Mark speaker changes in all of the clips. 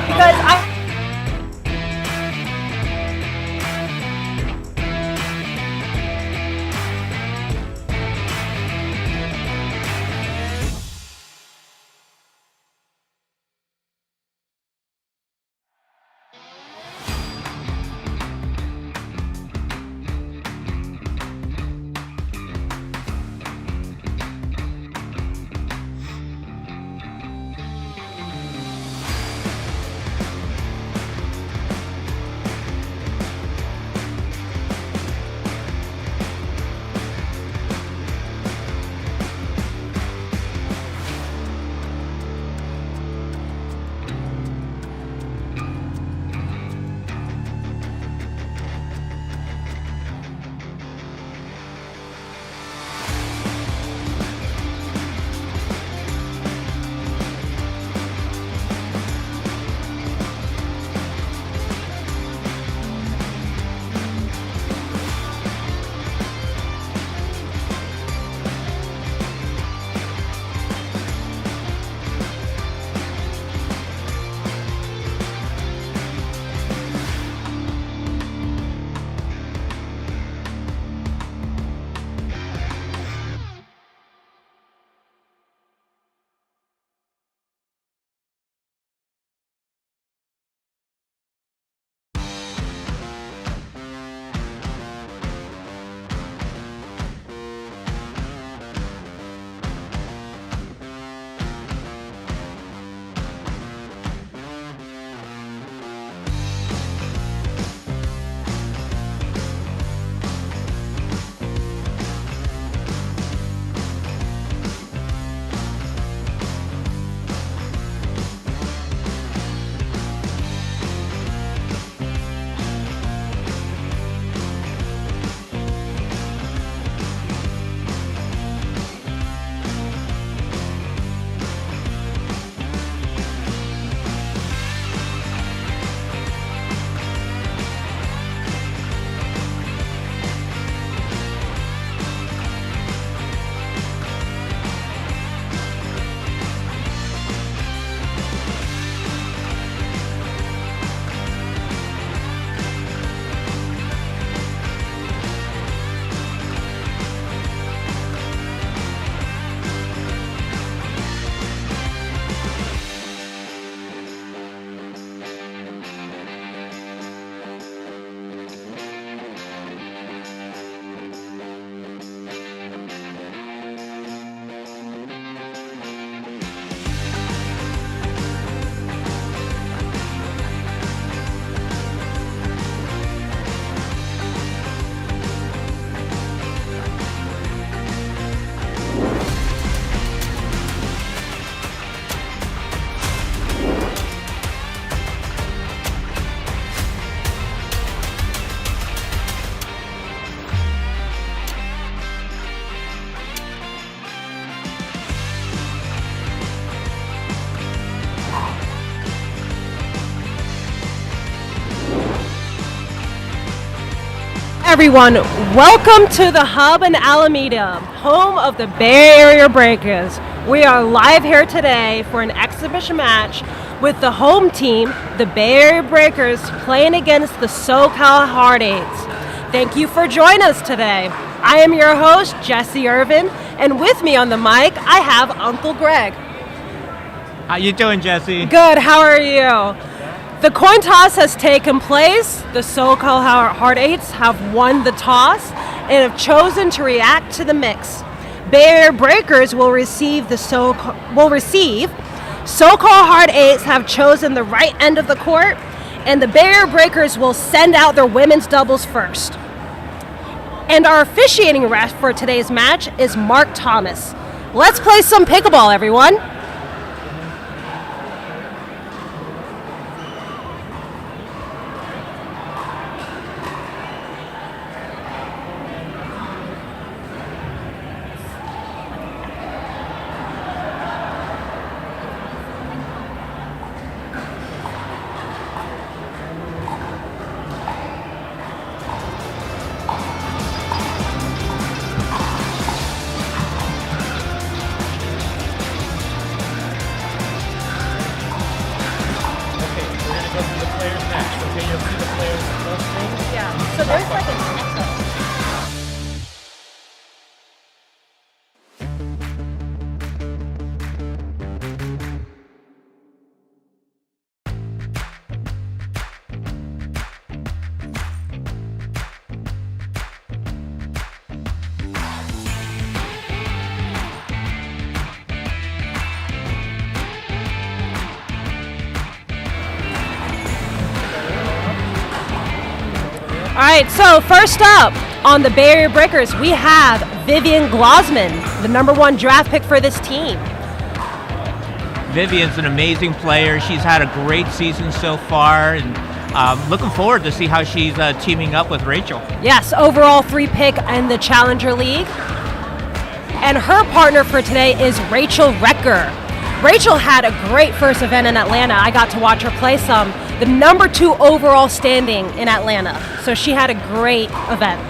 Speaker 1: because I everyone, welcome to the HUB in Alameda, home of the Bay Area Breakers. We are live here today for an exhibition match with the home team, the Bay Area Breakers, playing against the SoCal Hard Eights. Thank you for joining us today. I am your host, Jesse Irvin, and with me on the mic, I have Uncle Greg.
Speaker 2: How you doing, Jesse?
Speaker 1: Good, how are you? The coin toss has taken place. The SoCal Hard Eights have won the toss and have chosen to react to the mix. Bay Area Breakers will receive SoCal Hard Eights have chosen the right end of the court, and the Bay Area Breakers will send out their women's doubles first. And our officiating ref for today's match is Mark Thomas. Let's play some pickleball, everyone. So there's like an echo. All right, so first up on the Bay Area Breakers, we have Vivian Glosman, the #1 draft pick for this team.
Speaker 2: Vivian's an amazing player. She's had a great season so far, and looking forward to see how she's teaming up with Rachel.
Speaker 1: Yes, overall 3 pick in the Challenger League. And her partner for today is Rachel Recker. Rachel had a great first event in Atlanta. I got to watch her play some. The #2 overall standing in Atlanta. So she had a great event.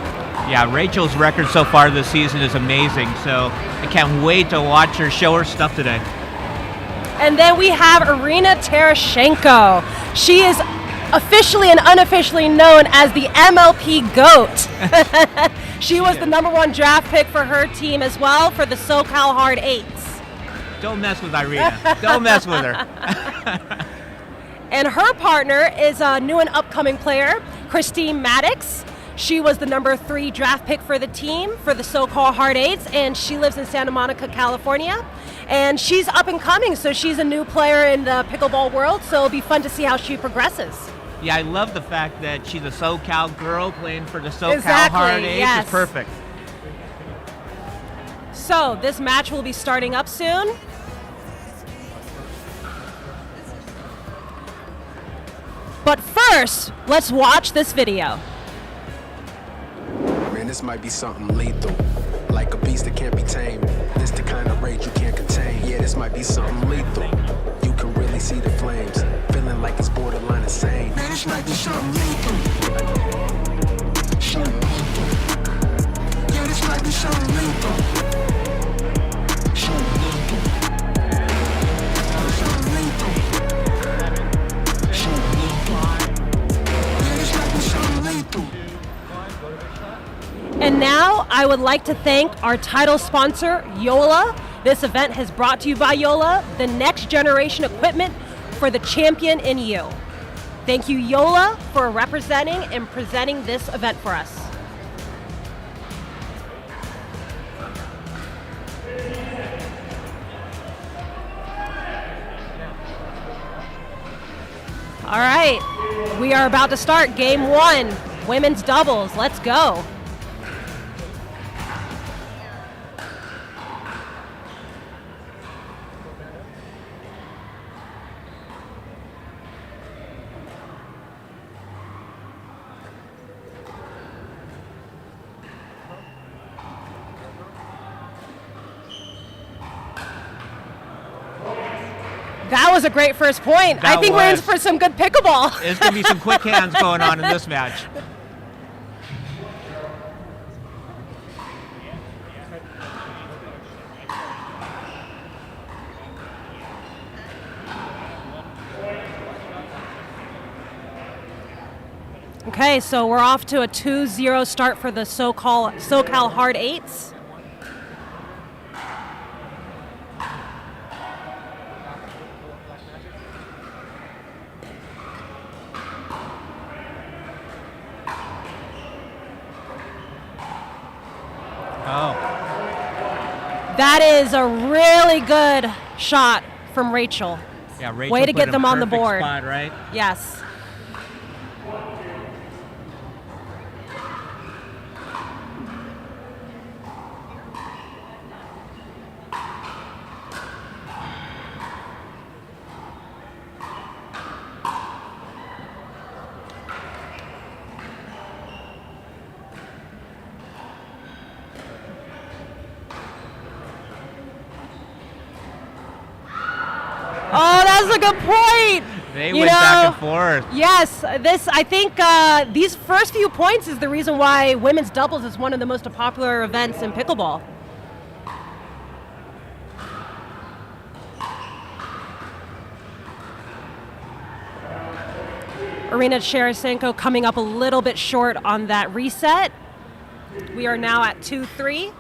Speaker 2: Yeah, Rachel's record so far this season is amazing, so I can't wait to watch her show her stuff today.
Speaker 1: And then we have Irina Terashenko. She is officially and unofficially known as the MLP GOAT. She was the #1 draft pick for her team as well for the SoCal Hard Eights.
Speaker 2: Don't mess with Irina. Don't mess with her.
Speaker 1: And her partner is a new and upcoming player, Christine Maddox. She was the #3 draft pick for the team for the SoCal Hard Eights, and she lives in Santa Monica, California. And she's up and coming, so she's a new player in the pickleball world, so it'll be fun to see how she progresses.
Speaker 2: Yeah, I love the fact that she's a SoCal girl playing for the SoCal Hard Eights.
Speaker 1: Yes.
Speaker 2: It's perfect.
Speaker 1: So this match will be starting up soon. But first, let's watch this video.
Speaker 3: Man, this might be something lethal. Like a beast that can't be tamed. This the kind of rage you can't contain. Yeah, this might be something lethal. You can really see the flames. Feeling like it's borderline insane. Man, this might be something lethal. Something lethal. Yeah, this might be something lethal. Something lethal. Something lethal.
Speaker 1: And now I would like to thank our title sponsor, Yola. This event is brought to you by Yola, the next generation equipment for the champion in you. Thank you, Yola, for representing and presenting this event for us. All right, we are about to start game 1, women's doubles. Let's go. That was a great first point. I think we're in for some good pickleball.
Speaker 2: There's going to be some quick hands going on in this match.
Speaker 1: Okay, so we're off to a 2-0 start for the SoCal Hard Eights.
Speaker 2: Oh.
Speaker 1: That is a really good shot from Rachel.
Speaker 2: Yeah, Rachel
Speaker 1: Way to
Speaker 2: put
Speaker 1: get
Speaker 2: a
Speaker 1: them on the
Speaker 2: perfect
Speaker 1: board.
Speaker 2: Spot, right?
Speaker 1: Yes. Oh, that's a good point.
Speaker 2: They went back and forth.
Speaker 1: Yes, I think these first few points is the reason why women's doubles is one of the most popular events in pickleball. Arina Sharasenko coming up a little bit short on that reset. We are now at 2-3.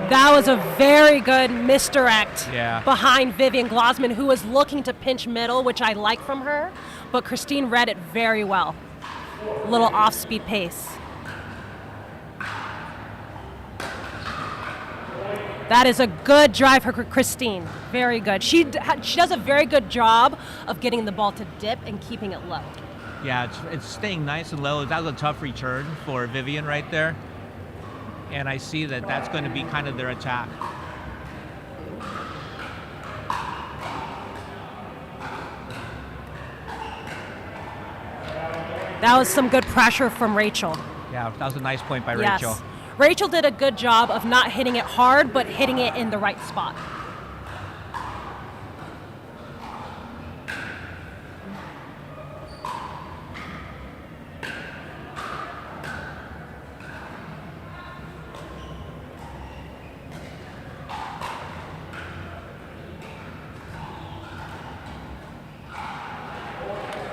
Speaker 1: That was a very good misdirect behind Vivian Glosman, who was looking to pinch middle, which I like from her, but Christine read it very well. A little off-speed pace. That is a good drive for Christine. Very good. She does a very good job of getting the ball to dip and keeping it low.
Speaker 2: Yeah, it's staying nice and low. That was a tough return for Vivian right there. And I see that that's going to be kind of their attack.
Speaker 1: That was some good pressure from Rachel.
Speaker 2: Yeah, that was a nice point by Rachel.
Speaker 1: Yes. Rachel did a good job of not hitting it hard, but hitting it in the right spot.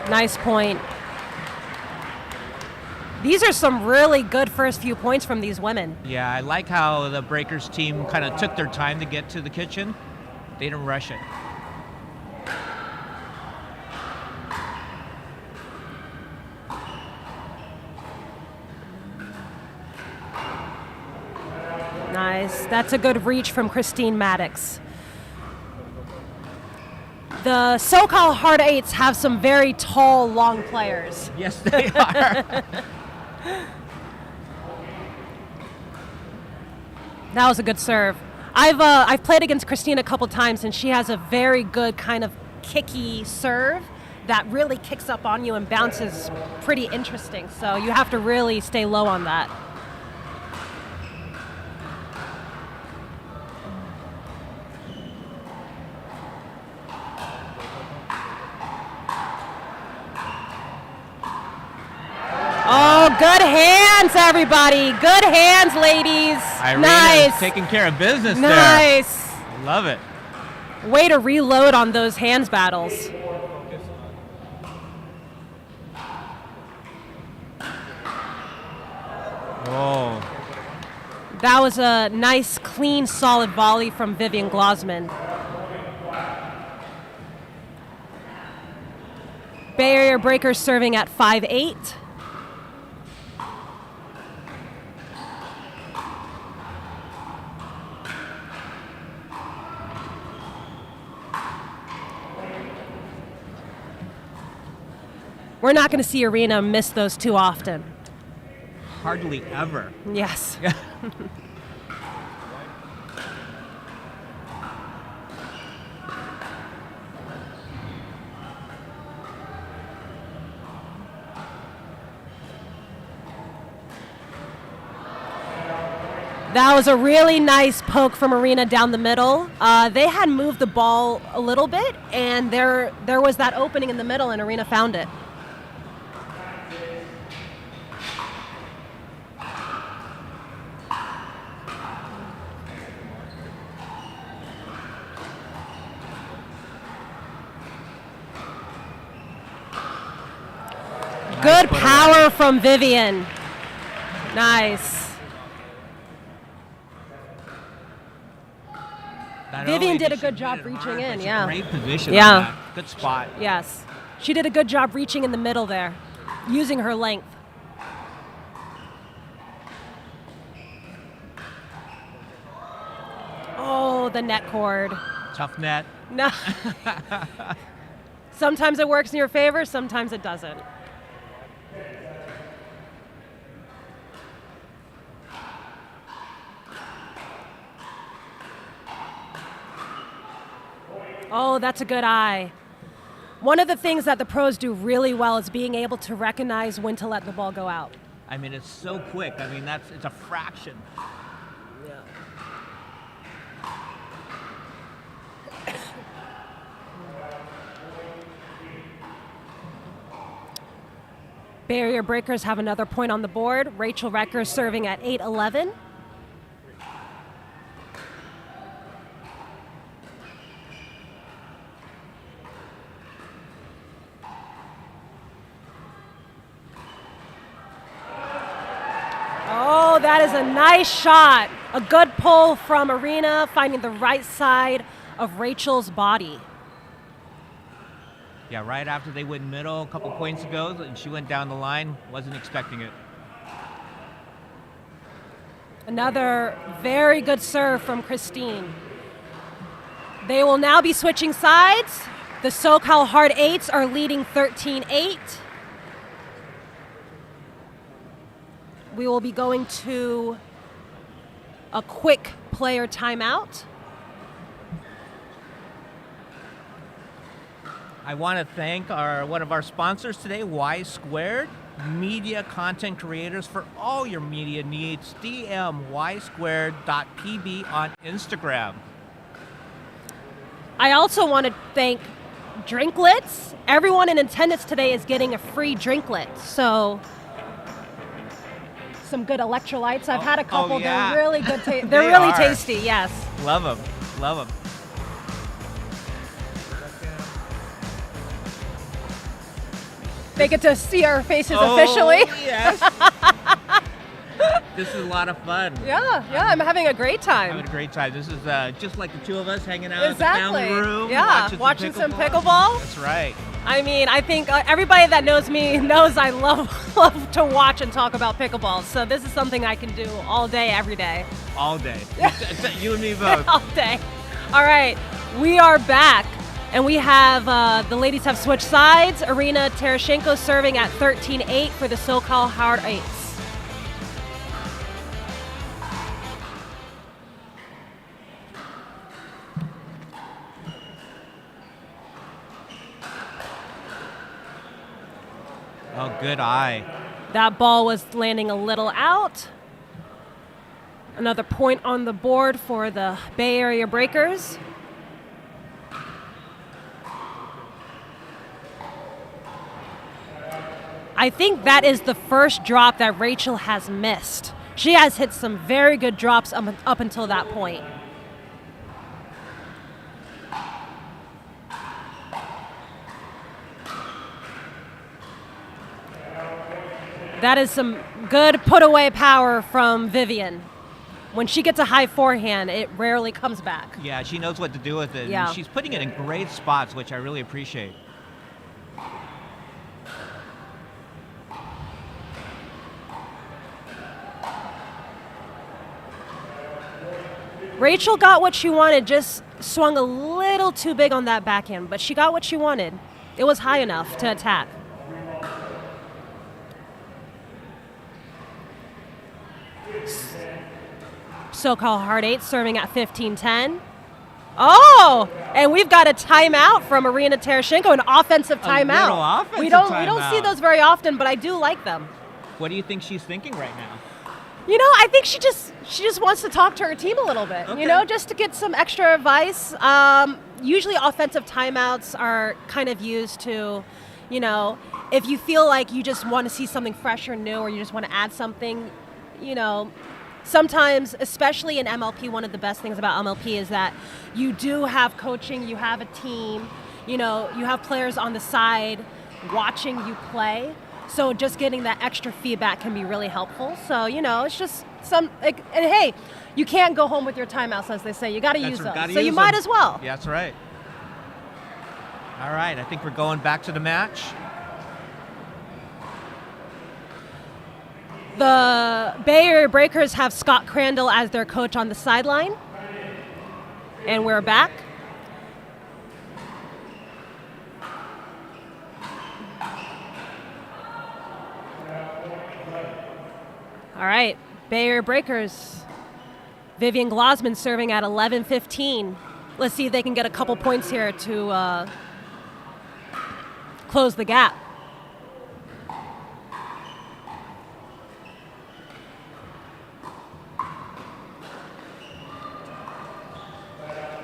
Speaker 1: Nice point. These are some really good first few points from these women.
Speaker 2: Yeah, I like how the Breakers team kind of took their time to get to the kitchen. They didn't rush it.
Speaker 1: Nice. That's a good reach from Christine Maddox. The SoCal Hard Eights have some very tall, long players.
Speaker 2: Yes, they are.
Speaker 1: That was a good serve. I've played against Christine a couple times, and she has a very good kind of kicky serve that really kicks up on you and bounces pretty interesting. So you have to really stay low on that. Oh, good hands, everybody. Good hands, ladies.
Speaker 2: Irina's
Speaker 1: nice.
Speaker 2: Taking care of business there.
Speaker 1: Nice.
Speaker 2: Love it.
Speaker 1: Way to reload on those hands battles.
Speaker 2: Oh.
Speaker 1: That was a nice, clean, solid volley from Vivian Glosman. Barrier breaker serving at 5'8". We're not going to see Arina miss those too often.
Speaker 2: Hardly ever.
Speaker 1: Yes.
Speaker 2: Yeah.
Speaker 1: That was a really nice poke from Arina down the middle. They had moved the ball a little bit, and there was that opening in the middle, and Arina found it. Good
Speaker 2: put
Speaker 1: power
Speaker 2: away.
Speaker 1: from Vivian. Nice.
Speaker 2: Not
Speaker 1: Vivian
Speaker 2: only
Speaker 1: did a
Speaker 2: she
Speaker 1: good
Speaker 2: hit
Speaker 1: job
Speaker 2: it
Speaker 1: reaching
Speaker 2: hard,
Speaker 1: in,
Speaker 2: but
Speaker 1: yeah.
Speaker 2: Great position
Speaker 1: Yeah.
Speaker 2: on that. Good spot.
Speaker 1: Yes. She did a good job reaching in the middle there, using her length. Oh, the net cord.
Speaker 2: Tough net.
Speaker 1: No. Sometimes it works in your favor, sometimes it doesn't. Oh, that's a good eye. One of the things that the pros do really well is being able to recognize when to let the ball go out.
Speaker 2: I mean, it's so quick. I mean, it's a fraction.
Speaker 1: Barrier breakers have another point on the board. Rachel Recker serving at 8-11. Oh, that is a nice shot. A good pull from Arena, finding the right side of Rachel's body.
Speaker 2: Yeah, right after they went middle a couple points ago, and she went down the line. Wasn't expecting it.
Speaker 1: Another very good serve from Christine. They will now be switching sides. The SoCal Hard Eights are leading 13-8. We will be going to a quick player timeout.
Speaker 2: I want to thank one of our sponsors today, Y Squared, media content creators for all your media needs. DM ysquared.pb on Instagram.
Speaker 1: I also want to thank Drinklets. Everyone in attendance today is getting a free Drinklet. So some good electrolytes. I've had a couple.
Speaker 2: Yeah.
Speaker 1: They're really good. They're
Speaker 2: They
Speaker 1: really
Speaker 2: are.
Speaker 1: tasty. Yes.
Speaker 2: Love them. Love them.
Speaker 1: They get to see our faces officially.
Speaker 2: Yes. This is a lot of fun.
Speaker 1: Yeah, I'm having a great time.
Speaker 2: Having a great time. This is just like the two of us hanging out
Speaker 1: Exactly.
Speaker 2: in the family room.
Speaker 1: Yeah, watching some pickleball.
Speaker 2: That's right.
Speaker 1: I mean, I think everybody that knows me knows I love to watch and talk about pickleball. So this is something I can do all day, every day.
Speaker 2: All day. You and me both.
Speaker 1: All day. All right, we are back. And we have, the ladies have switched sides. Arena Tereshchenko serving at 13-8 for the SoCal Hard Eights.
Speaker 2: Oh, good eye.
Speaker 1: That ball was landing a little out. Another point on the board for the Bay Area Breakers. I think that is the first drop that Rachel has missed. She has hit some very good drops up until that point. That is some good put-away power from Vivian. When she gets a high forehand, it rarely comes back.
Speaker 2: Yeah, she knows what to do with it.
Speaker 1: Yeah.
Speaker 2: And she's putting it in great spots, which I really appreciate.
Speaker 1: Rachel got what she wanted, just swung a little too big on that backhand, but she got what she wanted. It was high enough to attack. SoCal Hard Eight serving at 15-10. Oh, and we've got a timeout from Arena Tereshchenko, an offensive timeout.
Speaker 2: little offensive
Speaker 1: we don't see
Speaker 2: timeout.
Speaker 1: those very often, but I do like them.
Speaker 2: What do you think she's thinking right now?
Speaker 1: You know, I think she just wants to talk to her team a little bit.
Speaker 2: Okay.
Speaker 1: You know, just to get some extra advice. Usually, offensive timeouts are kind of used to, you know, if you feel like you just want to see something fresh or new, or you just want to add something, you know. Sometimes, especially in MLP, one of the best things about MLP is that you do have coaching, you have a team, you know, you have players on the side watching you play. So just getting that extra feedback can be really helpful. So, it's just and hey, you can't go home with your timeouts, as they say. You got to use them. So you might as well.
Speaker 2: Yeah, that's right. All right, I think we're going back to the match.
Speaker 1: The Bay Area Breakers have Scott Crandall as their coach on the sideline. And we're back. All right, Bay Area Breakers. Vivian Glosman serving at 11:15. Let's see if they can get a couple points here to close the gap.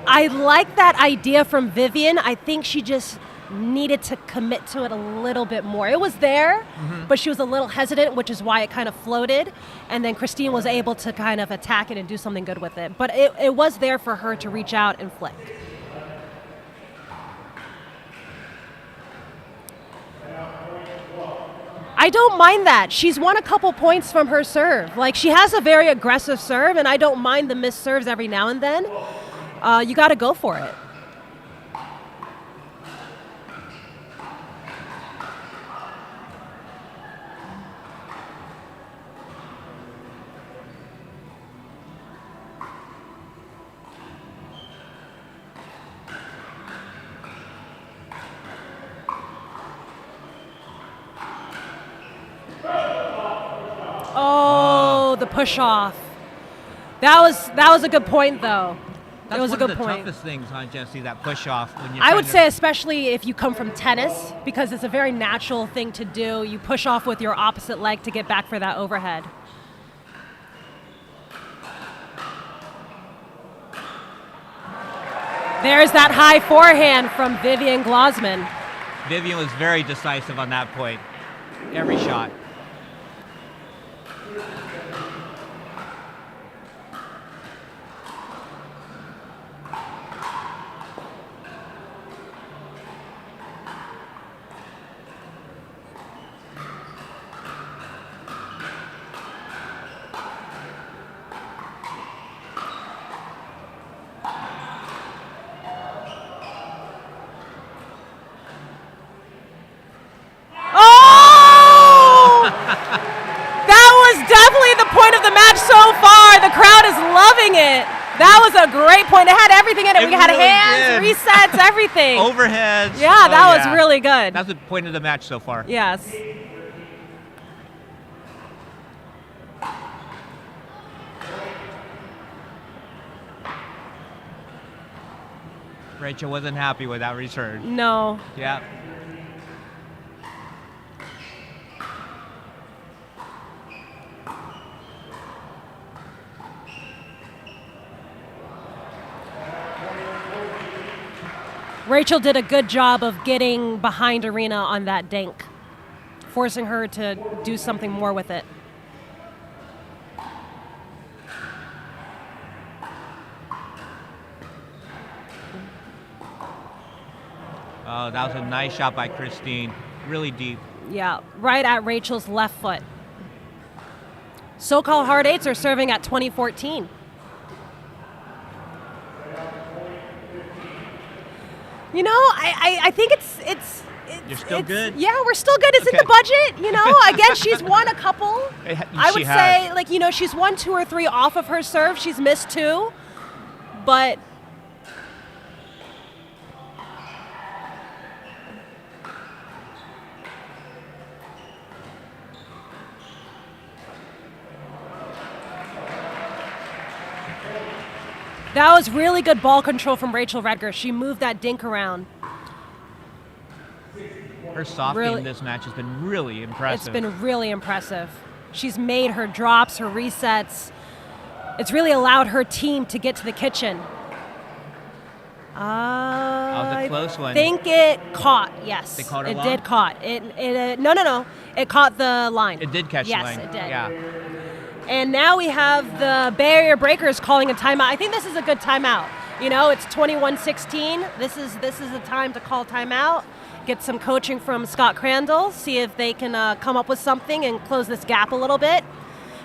Speaker 1: I like that idea from Vivian. I think she just needed to commit to it a little bit more. It was there, but she was a little hesitant, which is why it kind of floated. And then Christine was able to kind of attack it and do something good with it. But it was there for her to reach out and flick. I don't mind that. She's won a couple points from her serve. Like, she has a very aggressive serve, and I don't mind the missed serves every now and then. You got to go for it. Oh, the push off. That was a good point, though.
Speaker 2: That's
Speaker 1: it was
Speaker 2: one
Speaker 1: a good
Speaker 2: of the
Speaker 1: point.
Speaker 2: toughest things, huh, Jesse, that push off. When you
Speaker 1: I would say especially if you come from tennis, because it's a very natural thing to do. You push off with your opposite leg to get back for that overhead. There's that high forehand from Vivian Glosman.
Speaker 2: Vivian was very decisive on that point. Every shot.
Speaker 1: That was a great point. It had everything in it. We had hands, resets, everything.
Speaker 2: Overheads.
Speaker 1: Yeah, that was really good.
Speaker 2: That's the point of the match so far.
Speaker 1: Yes.
Speaker 2: Rachel wasn't happy with that return.
Speaker 1: No.
Speaker 2: Yeah.
Speaker 1: Rachel did a good job of getting behind Arena on that dink, forcing her to do something more with it.
Speaker 2: Oh, that was a nice shot by Christine. Really deep.
Speaker 1: Yeah, right at Rachel's left foot. So-called hard eights are serving at 2014. You know, I think it's
Speaker 2: You're still good?
Speaker 1: Yeah, we're still good. It's in the budget, you know. Again, she's won a couple. I would say, like, you know, she's won 2 or 3 off of her serve. She's missed 2. But that was really good ball control from Rachel Redger. She moved that dink around.
Speaker 2: Her softing in this match has been really impressive.
Speaker 1: It's been really impressive. She's made her drops, her resets. It's really allowed her team to get to the kitchen.
Speaker 2: That was a close one.
Speaker 1: I think it caught, yes.
Speaker 2: They caught her
Speaker 1: It
Speaker 2: long?
Speaker 1: did caught. No. It caught the line.
Speaker 2: It did catch the line.
Speaker 1: Yes, it did.
Speaker 2: Yeah.
Speaker 1: And now we have the Bay Area Breakers calling a timeout. I think this is a good timeout You know, it's 21-16. This is the time to call timeout, get some coaching from Scott Crandall, see if they can come up with something and close this gap a little bit.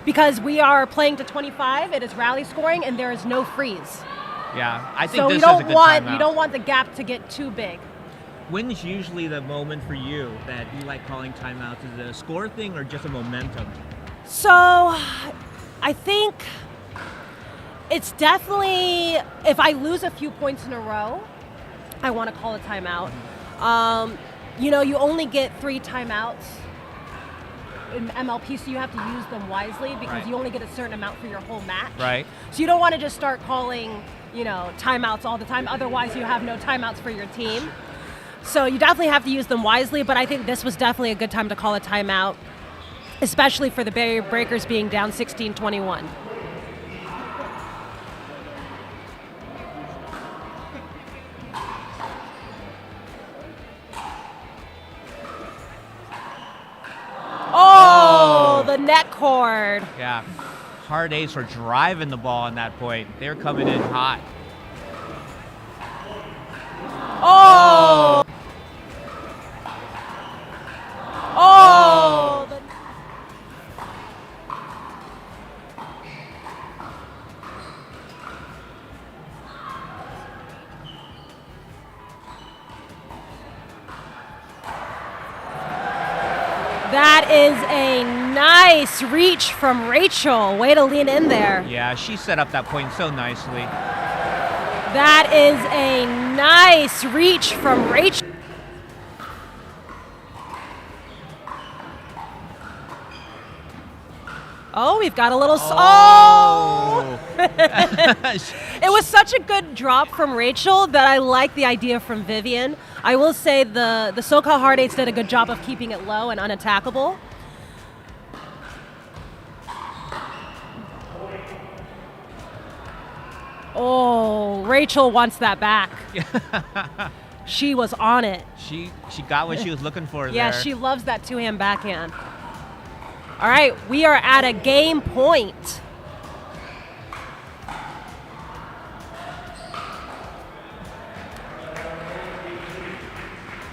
Speaker 1: Because we are playing to 25, it is rally scoring, and there is no freeze.
Speaker 2: Yeah, I think
Speaker 1: so
Speaker 2: this
Speaker 1: you
Speaker 2: is a
Speaker 1: don't
Speaker 2: good
Speaker 1: want
Speaker 2: timeout.
Speaker 1: you don't want the gap to get too big.
Speaker 4: When's usually the moment for you that you like calling timeouts? Is it a score thing or just a momentum?
Speaker 1: So, I think it's definitely, if I lose a few points in a row, I want to call a timeout. You know, you only get 3 timeouts in MLP, so you have to use them wisely because
Speaker 2: Right.
Speaker 1: you only get a certain amount for your whole match.
Speaker 2: Right.
Speaker 1: So you don't want to just start calling, you know, timeouts all the time. Otherwise, you have no timeouts for your team. So you definitely have to use them wisely, but I think this was definitely a good time to call a timeout, especially for the Barrier Breakers being down 16-21. Oh, the net cord.
Speaker 2: Yeah. Hard A's were driving the ball on that point. They're coming in hot.
Speaker 1: Oh! Oh! That is a nice reach from Rachel. Way to lean in there.
Speaker 2: Yeah, she set up that point so nicely.
Speaker 1: That is a nice reach from Rachel. Oh, we've got a little... Oh! It was such a good drop from Rachel that I like the idea from Vivian. I will say the SoCal Hard Eights did a good job of keeping it low and unattackable. Oh, Rachel wants that back. She was on it.
Speaker 2: She got what she was looking for
Speaker 1: Yeah,
Speaker 2: there.
Speaker 1: she loves that two-hand backhand. All right, we are at a game point.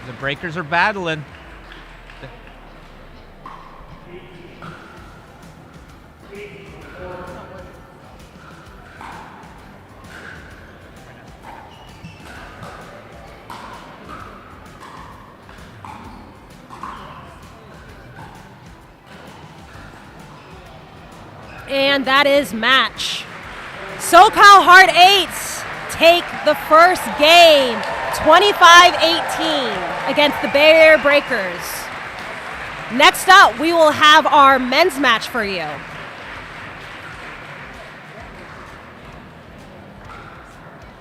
Speaker 2: The Breakers are battling.
Speaker 1: And that is match. SoCal Hard Eights take the first game, 25-18 against the Barrier Breakers. Next up, we will have our men's match for you.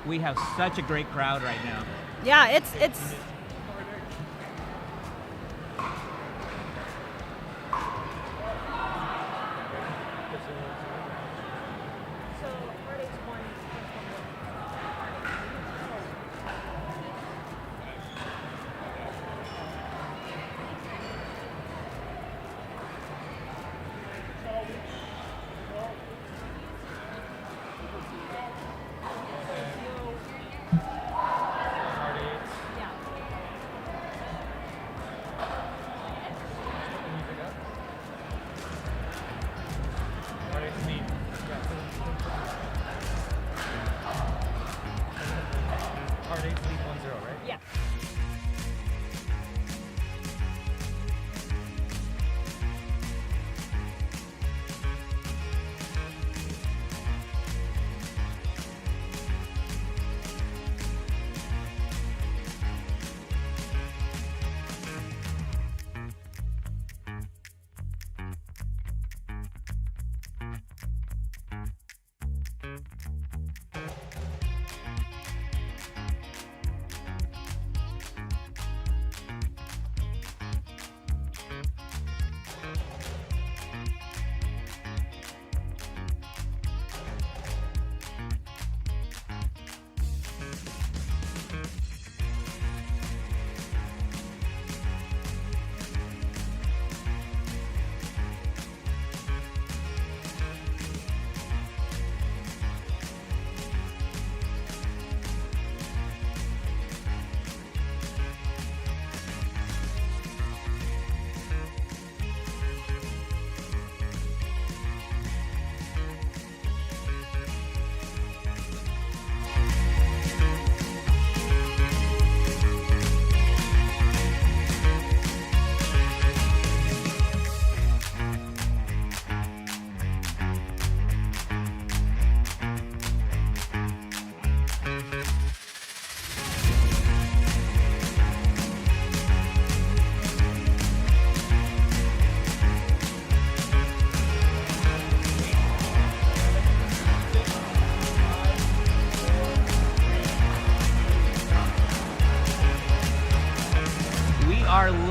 Speaker 4: We have such a great crowd right now.
Speaker 1: Yeah, it's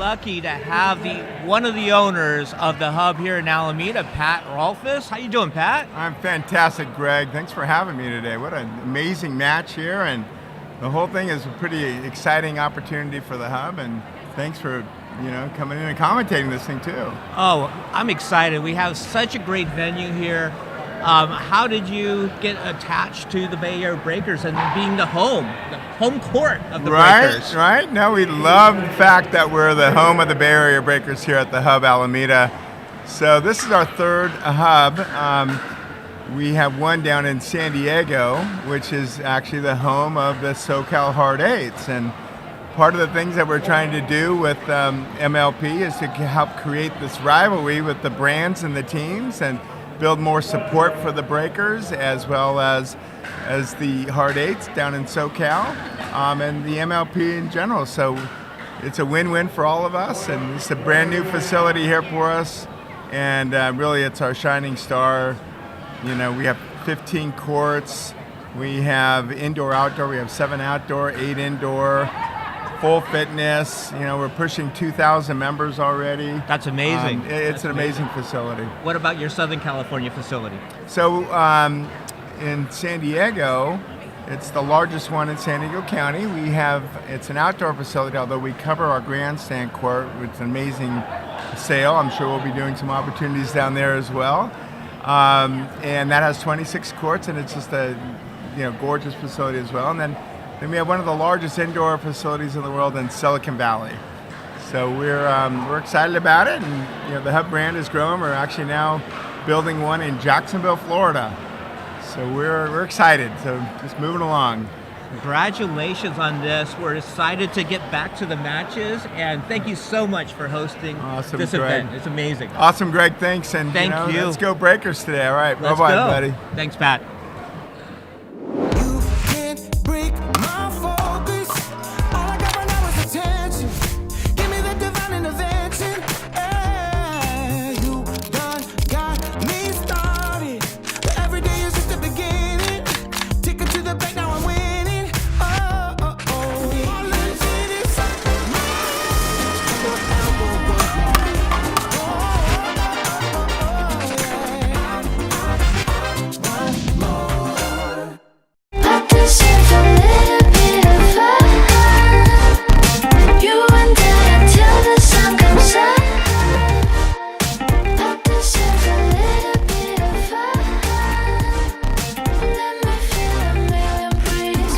Speaker 2: lucky to have one of the owners of the Hub here in Alameda, Pat Rolfus. How you doing, Pat?
Speaker 5: I'm fantastic, Greg. Thanks for having me today. What an amazing match here, and the whole thing is a pretty exciting opportunity for the Hub, and thanks for coming in and commentating this thing too.
Speaker 2: Oh, I'm excited. We have such a great venue here. How did you get attached to the Bay Area Breakers and being the home court of the Breakers?
Speaker 5: Right. No, we love the fact that we're the home of the Bay Area Breakers here at the HUB Alameda. So this is our third hub. We have one down in San Diego, which is actually the home of the SoCal Hard Eights. And part of the things that we're trying to do with MLP is to help create this rivalry with the brands and the teams and build more support for the Breakers as well as the Hard Eights down in SoCal and the MLP in general. So it's a win-win for all of us, and it's a brand new facility here for us, and really it's our shining star. We have 15 courts, we have indoor, outdoor, we have 7 outdoor, 8 indoor, full fitness. We're pushing 2,000 members already.
Speaker 2: That's amazing.
Speaker 5: It's an amazing facility.
Speaker 2: What about your Southern California facility?
Speaker 5: So in San Diego, it's the largest one in San Diego County. It's an outdoor facility, although we cover our grandstand court, which is an amazing sale. I'm sure we'll be doing some opportunities down there as well. And that has 26 courts, and it's just a gorgeous facility as well. And then we have one of the largest indoor facilities in the world in Silicon Valley. So we're excited about it, and the Hub brand is growing. We're actually now building one in Jacksonville, Florida. So we're excited. So just moving along.
Speaker 2: Congratulations on this. We're excited to get back to the matches, and thank you so much for hosting this
Speaker 5: Greg.
Speaker 2: event. It's amazing.
Speaker 5: Awesome, Greg. Thanks, and
Speaker 2: thank you.
Speaker 5: Let's go Breakers today. All right,
Speaker 2: Let's
Speaker 5: bye-bye,
Speaker 2: go.
Speaker 5: buddy.
Speaker 2: Thanks, Pat.
Speaker 6: You can't break my focus. All I got right now is attention. Give me the divine intervention. Hey, you done got me started. But every day is just the beginning. Take it to the bank, now I'm winning. Oh, oh, oh. All in this
Speaker 7: I deserve a little bit of fun. You and I until the sun comes up. I deserve a little bit of fun. Let me feel a million breezes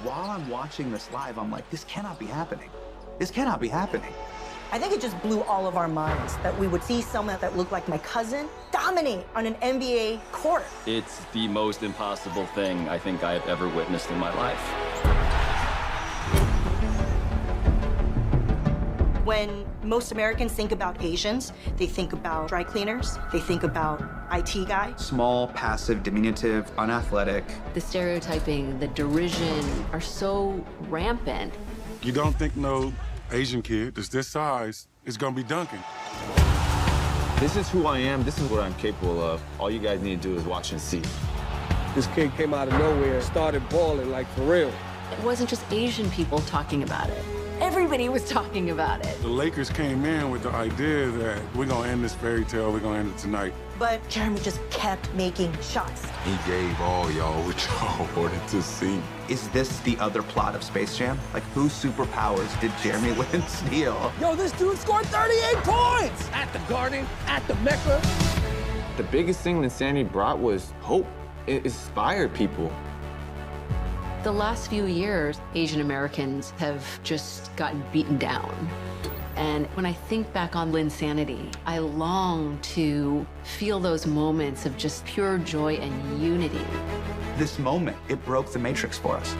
Speaker 8: While I'm watching this live, I'm like, this cannot be happening. This cannot be happening.
Speaker 9: I think it just blew all of our minds that we would see someone that looked like my cousin dominate on an NBA court.
Speaker 10: It's the most impossible thing I think I have ever witnessed in my life.
Speaker 9: When most Americans think about Asians, they think about dry cleaners, they think about IT guy.
Speaker 8: Small, passive, diminutive, unathletic.
Speaker 11: The stereotyping, the derision are so rampant.
Speaker 12: You don't think no Asian kid that's this size is gonna be dunking.
Speaker 10: This is who I am. This is what I'm capable of. All you guys need to do is watch and see.
Speaker 13: This kid came out of nowhere, started balling like for real.
Speaker 11: It wasn't just Asian people talking about it. Everybody was talking about it.
Speaker 12: The Lakers came in with the idea that we're gonna end this fairy tale, we're gonna end it tonight.
Speaker 9: But Jeremy just kept making shots.
Speaker 12: He gave all y'all what y'all wanted to see.
Speaker 8: Is this the other plot of Space Jam? Like, whose superpowers did Jeremy Lin steal?
Speaker 13: Yo, this dude scored 38 points! At the Garden, at the Mecca.
Speaker 10: The biggest thing that Sandy brought was hope. It inspired people.
Speaker 11: The last few years, Asian Americans have just gotten beaten down. And when I think back on Linsanity, I long to feel those moments of just pure joy and unity.
Speaker 8: This moment, it broke the matrix for us.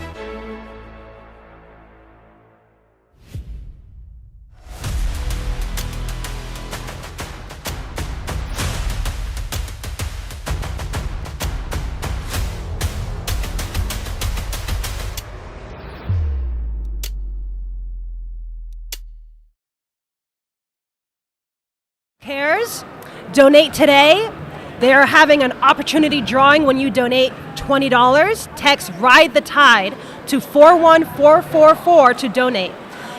Speaker 1: Cares, donate today. They are having an opportunity drawing when you donate $20. Text Ride the Tide to 41444 to donate.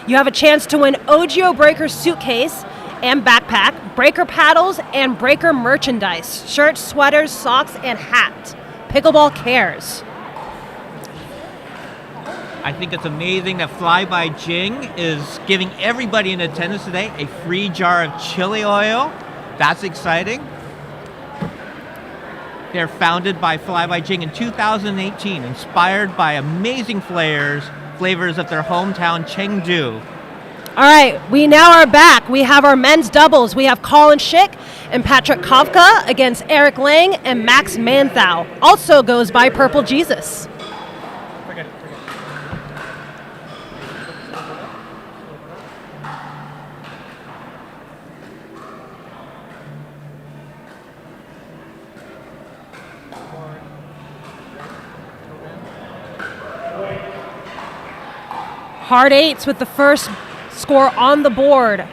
Speaker 1: You have a chance to win OGO Breaker suitcase and backpack, breaker paddles, and breaker merchandise, shirts, sweaters, socks, and hat. Pickleball Cares.
Speaker 2: I think it's amazing that Flyby Jing is giving everybody in attendance today a free jar of chili oil. That's exciting. They're founded by Flyby Jing in 2018, inspired by amazing flavors of their hometown Chengdu.
Speaker 1: All right, we now are back. We have our men's doubles. We have Colin Schick and Patrick Kafka against Eric Lang and Max Manthau. Also goes by Purple Jesus. Hard eights with the first score on the board.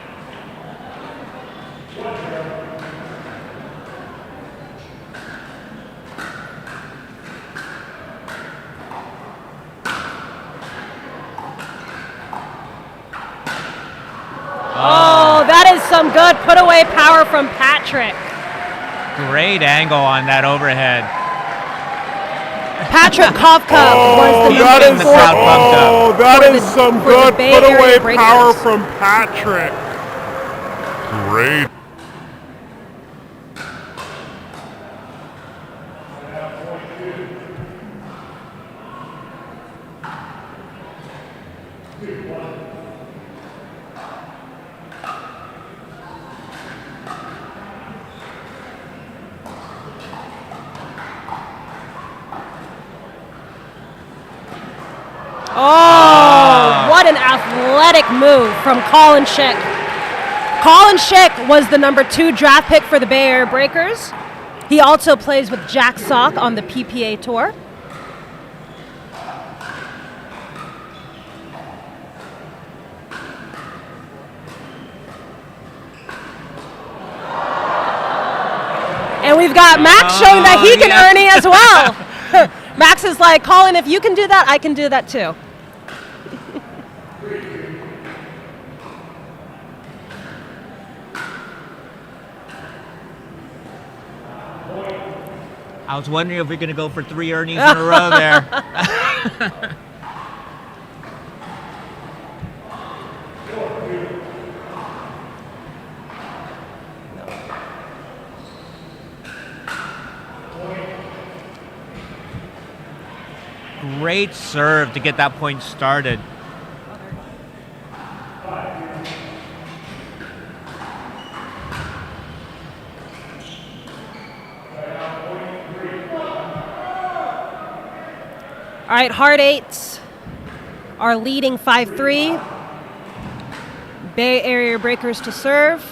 Speaker 1: Oh, that is some good put away power from Patrick.
Speaker 2: Great angle on that overhead.
Speaker 1: Patrick Kafka was the
Speaker 12: that
Speaker 1: number
Speaker 12: is
Speaker 1: four.
Speaker 12: that is some
Speaker 1: for the
Speaker 12: good
Speaker 1: Bay
Speaker 12: put
Speaker 1: Area
Speaker 12: away
Speaker 1: Breakers.
Speaker 12: power from Patrick. Great.
Speaker 1: Oh, what an athletic move from Colin Schick. Colin Schick was the number 2 draft pick for the Bay Area Breakers. He also plays with Jack Sock on the PPA Tour. And we've got Max showing that he can earn it as well. Max is like, Colin, if you can do that, I can do that too.
Speaker 2: I was wondering if we're going to go for 3 earnings in a row there. Great serve to get that point started.
Speaker 1: All right, hard eights are leading 5-3. Bay Area Breakers to serve.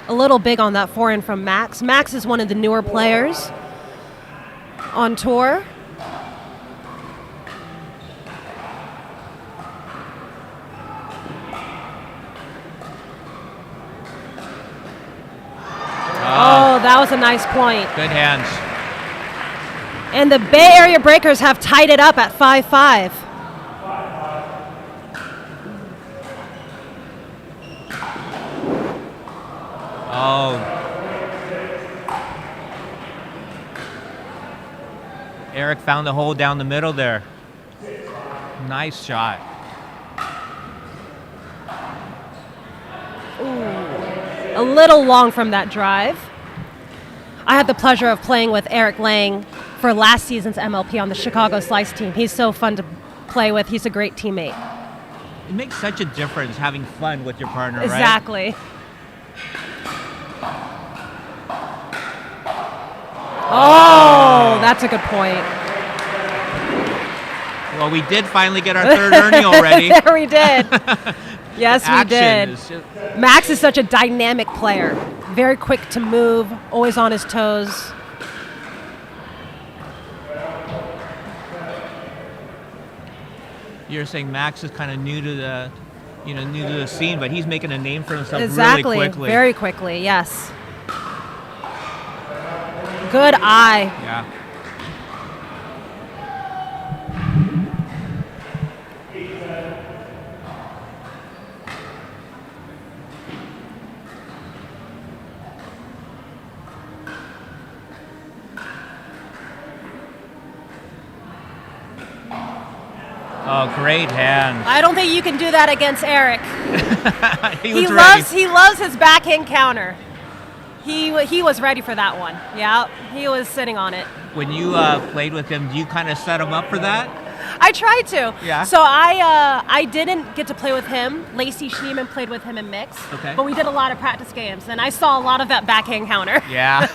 Speaker 1: A little big on that forehand from Max. Max is one of the newer players on tour. Oh, that was a nice point.
Speaker 2: Good hands.
Speaker 1: And the Bay Area Breakers have tied it up at 5-5.
Speaker 2: Oh. Eric found the hole down the middle there. Nice shot.
Speaker 1: Ooh, a little long from that drive. I had the pleasure of playing with Eric Lang for last season's MLP on the Chicago Slice team. He's so fun to play with. He's a great teammate.
Speaker 2: It makes such a difference having fun with your partner, right?
Speaker 1: Exactly. Oh, that's a good point.
Speaker 2: Well, we did finally get our third earning already.
Speaker 1: There we did. Yes, we
Speaker 2: Action
Speaker 1: did.
Speaker 2: is just-
Speaker 1: Max is such a dynamic player. Very quick to move, always on his toes.
Speaker 2: You're saying Max is kind of new to the, new to the scene, but he's making a name for himself
Speaker 1: Exactly.
Speaker 2: really quickly.
Speaker 1: Very quickly, yes. Good eye.
Speaker 2: Yeah. Oh, great hand.
Speaker 1: I don't think you can do that against Eric.
Speaker 2: He
Speaker 1: loves his backhand counter. He was ready for that one. Yeah, he was sitting on it.
Speaker 2: When you played with him, do you kind of set him up for that?
Speaker 1: I tried to.
Speaker 2: Yeah.
Speaker 1: So I didn't get to play with him. Lacey Schneeman played with him in mix.
Speaker 2: Okay.
Speaker 1: But we did a lot of practice games, and I saw a lot of that backhand counter.
Speaker 2: Yeah.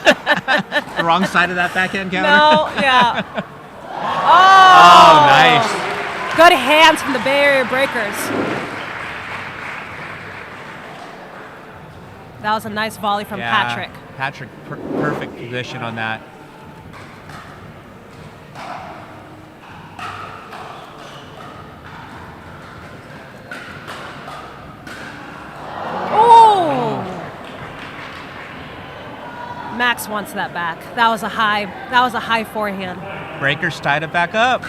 Speaker 2: The wrong side of that backhand counter?
Speaker 1: No, yeah.
Speaker 2: Oh, nice.
Speaker 1: Good hands from the Bay Area Breakers. That was a nice volley from Patrick.
Speaker 2: Patrick, perfect position on that.
Speaker 1: Oh! Max wants that back. That was a high forehand.
Speaker 2: Breakers tied it back up.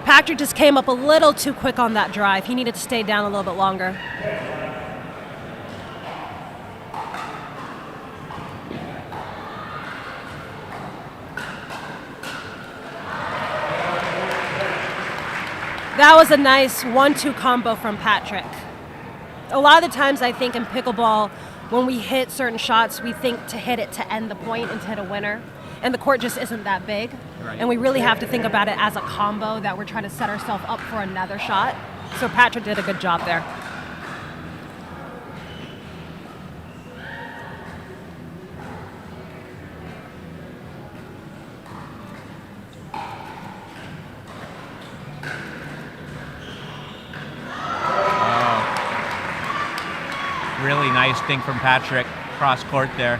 Speaker 1: Patrick just came up a little too quick on that drive. He needed to stay down a little bit longer. That was a nice 1-2 combo from Patrick. A lot of the times I think in pickleball, when we hit certain shots, we think to hit it to end the point and to hit a winner. And the court just isn't that big.
Speaker 2: Right.
Speaker 1: And we really have to think about it as a combo that we're trying to set ourselves up for another shot. So Patrick did a good job there.
Speaker 2: Really nice thing from Patrick, cross court there.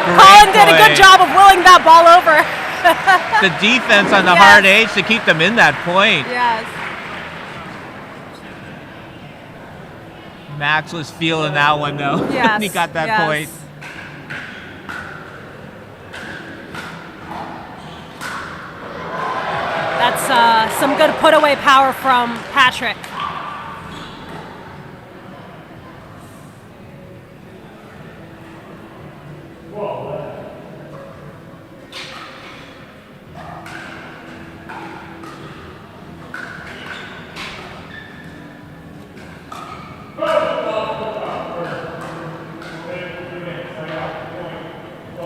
Speaker 1: Colin did a good job of willing that ball over.
Speaker 2: The defense on the hard edge to keep them in that point.
Speaker 1: Yes.
Speaker 2: Max was feeling that one though.
Speaker 1: Yes.
Speaker 2: When he got that
Speaker 1: yes.
Speaker 2: point.
Speaker 1: That's some good put away power from Patrick.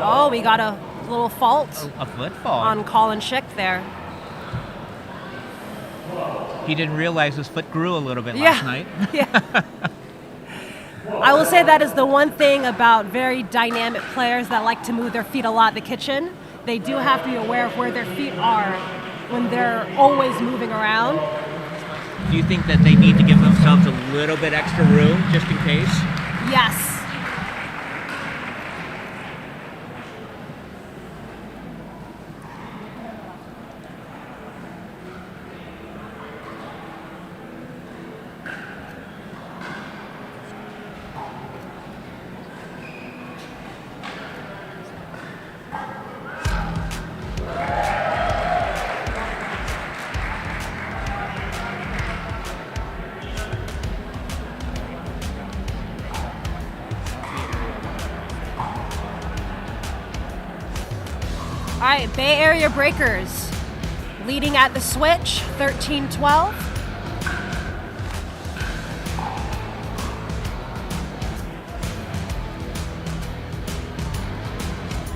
Speaker 1: Oh, we got a little fault.
Speaker 2: A foot fault.
Speaker 1: On Colin Schick there.
Speaker 2: He didn't realize his foot grew a little bit last night.
Speaker 1: Yeah. I will say that is the one thing about very dynamic players that like to move their feet a lot in the kitchen. They do have to be aware of where their feet are when they're always moving around.
Speaker 2: Do you think that they need to give themselves a little bit extra room just in case?
Speaker 1: Yes. All right, Bay Area Breakers leading at the switch, 13-12.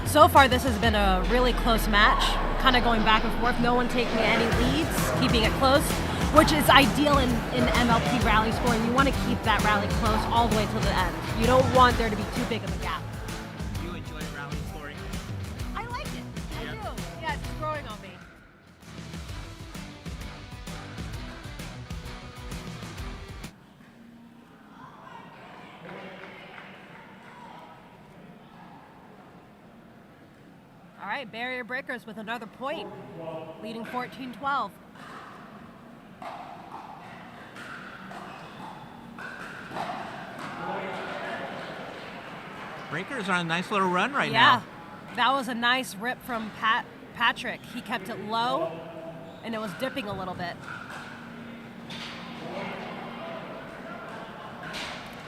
Speaker 1: So far, this has been a really close match, kind of going back and forth. No one taking any leads, keeping it close, which is ideal in MLP rally scoring. You want to keep that rally close all the way till the end. You don't want there to be too big of a gap.
Speaker 4: You enjoy rally scoring?
Speaker 1: I like it. I do. Yeah, it's growing on me. All right, Barrier Breakers with another point, leading 14-12.
Speaker 2: Breakers are on a nice little run right
Speaker 1: Yeah,
Speaker 2: now.
Speaker 1: that was a nice rip from Patrick. He kept it low, and it was dipping a little bit.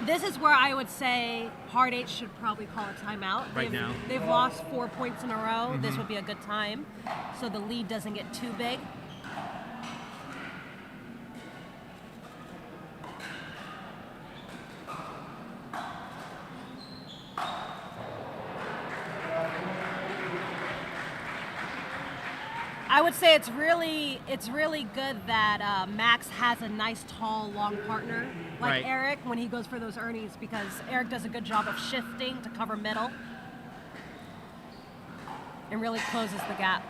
Speaker 1: This is where I would say Hard 8 should probably call a timeout.
Speaker 4: Right now.
Speaker 1: They've lost 4 points in a row. This
Speaker 4: Mhm.
Speaker 1: would be a good time, so the lead doesn't get too big. I would say it's really good that Max has a nice, tall, long partner like
Speaker 4: Right.
Speaker 1: Eric when he goes for those earnings, because Eric does a good job of shifting to cover middle and really closes the gap.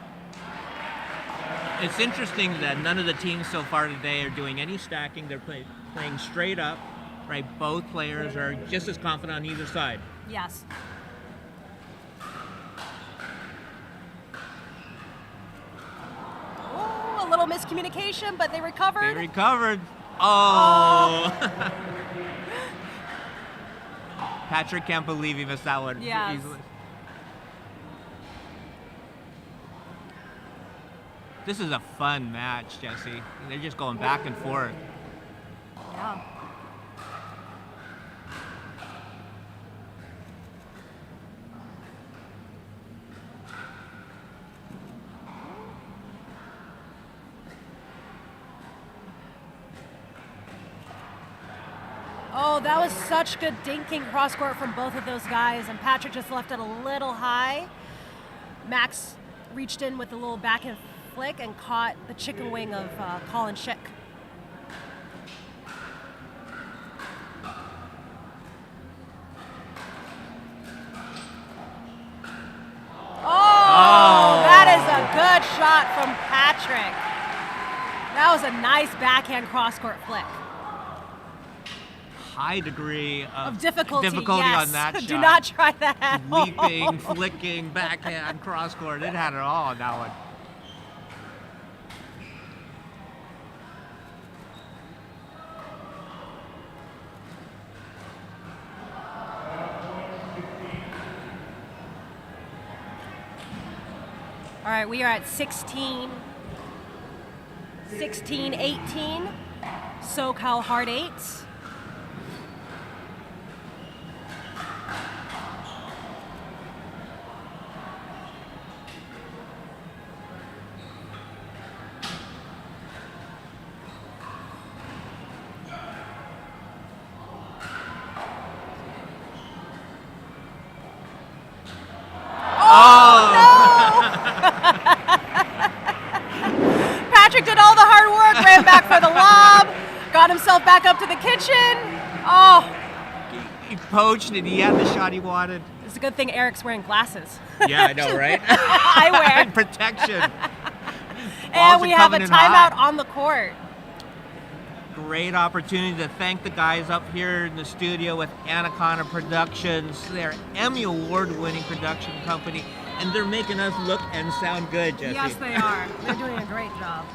Speaker 2: It's interesting that none of the teams so far today are doing any stacking. They're playing straight up, right? Both players are just as confident on either side.
Speaker 1: Yes. Oh, a little miscommunication, but they recovered.
Speaker 2: They recovered. Oh! Patrick can't believe he missed that one.
Speaker 1: Yes.
Speaker 2: Easily. This is a fun match, Jesse. They're just going back and forth.
Speaker 1: Yeah. Oh, that was such good dinking cross court from both of those guys, and Patrick just left it a little high. Max reached in with a little backhand flick and caught the chicken wing of Colin Schick. Oh, that is a good shot from Patrick. That was a nice backhand cross-court flick.
Speaker 2: High degree of
Speaker 1: difficulty,
Speaker 2: on
Speaker 1: yes.
Speaker 2: that shot.
Speaker 1: Do not try that at all.
Speaker 2: Leaping, flicking, backhand, cross court. It had it all on that one.
Speaker 1: All right, we are at 16, 18, SoCal Hard 8s. Patrick did all the hard work, ran back for the lob, got himself back up to the kitchen. Oh.
Speaker 2: He poached and he had the shot he wanted.
Speaker 1: It's a good thing Eric's wearing glasses.
Speaker 2: Yeah, I know, right?
Speaker 1: I wear.
Speaker 2: Protection.
Speaker 1: And
Speaker 2: Balls
Speaker 1: we
Speaker 2: are
Speaker 1: have a
Speaker 2: coming in
Speaker 1: timeout
Speaker 2: hot.
Speaker 1: on the court.
Speaker 2: Great opportunity to thank the guys up here in the studio with Anaconda Productions. They're Emmy Award-winning production company, and they're making us look and sound good, Jesse.
Speaker 1: Yes, they are. They're doing a great job.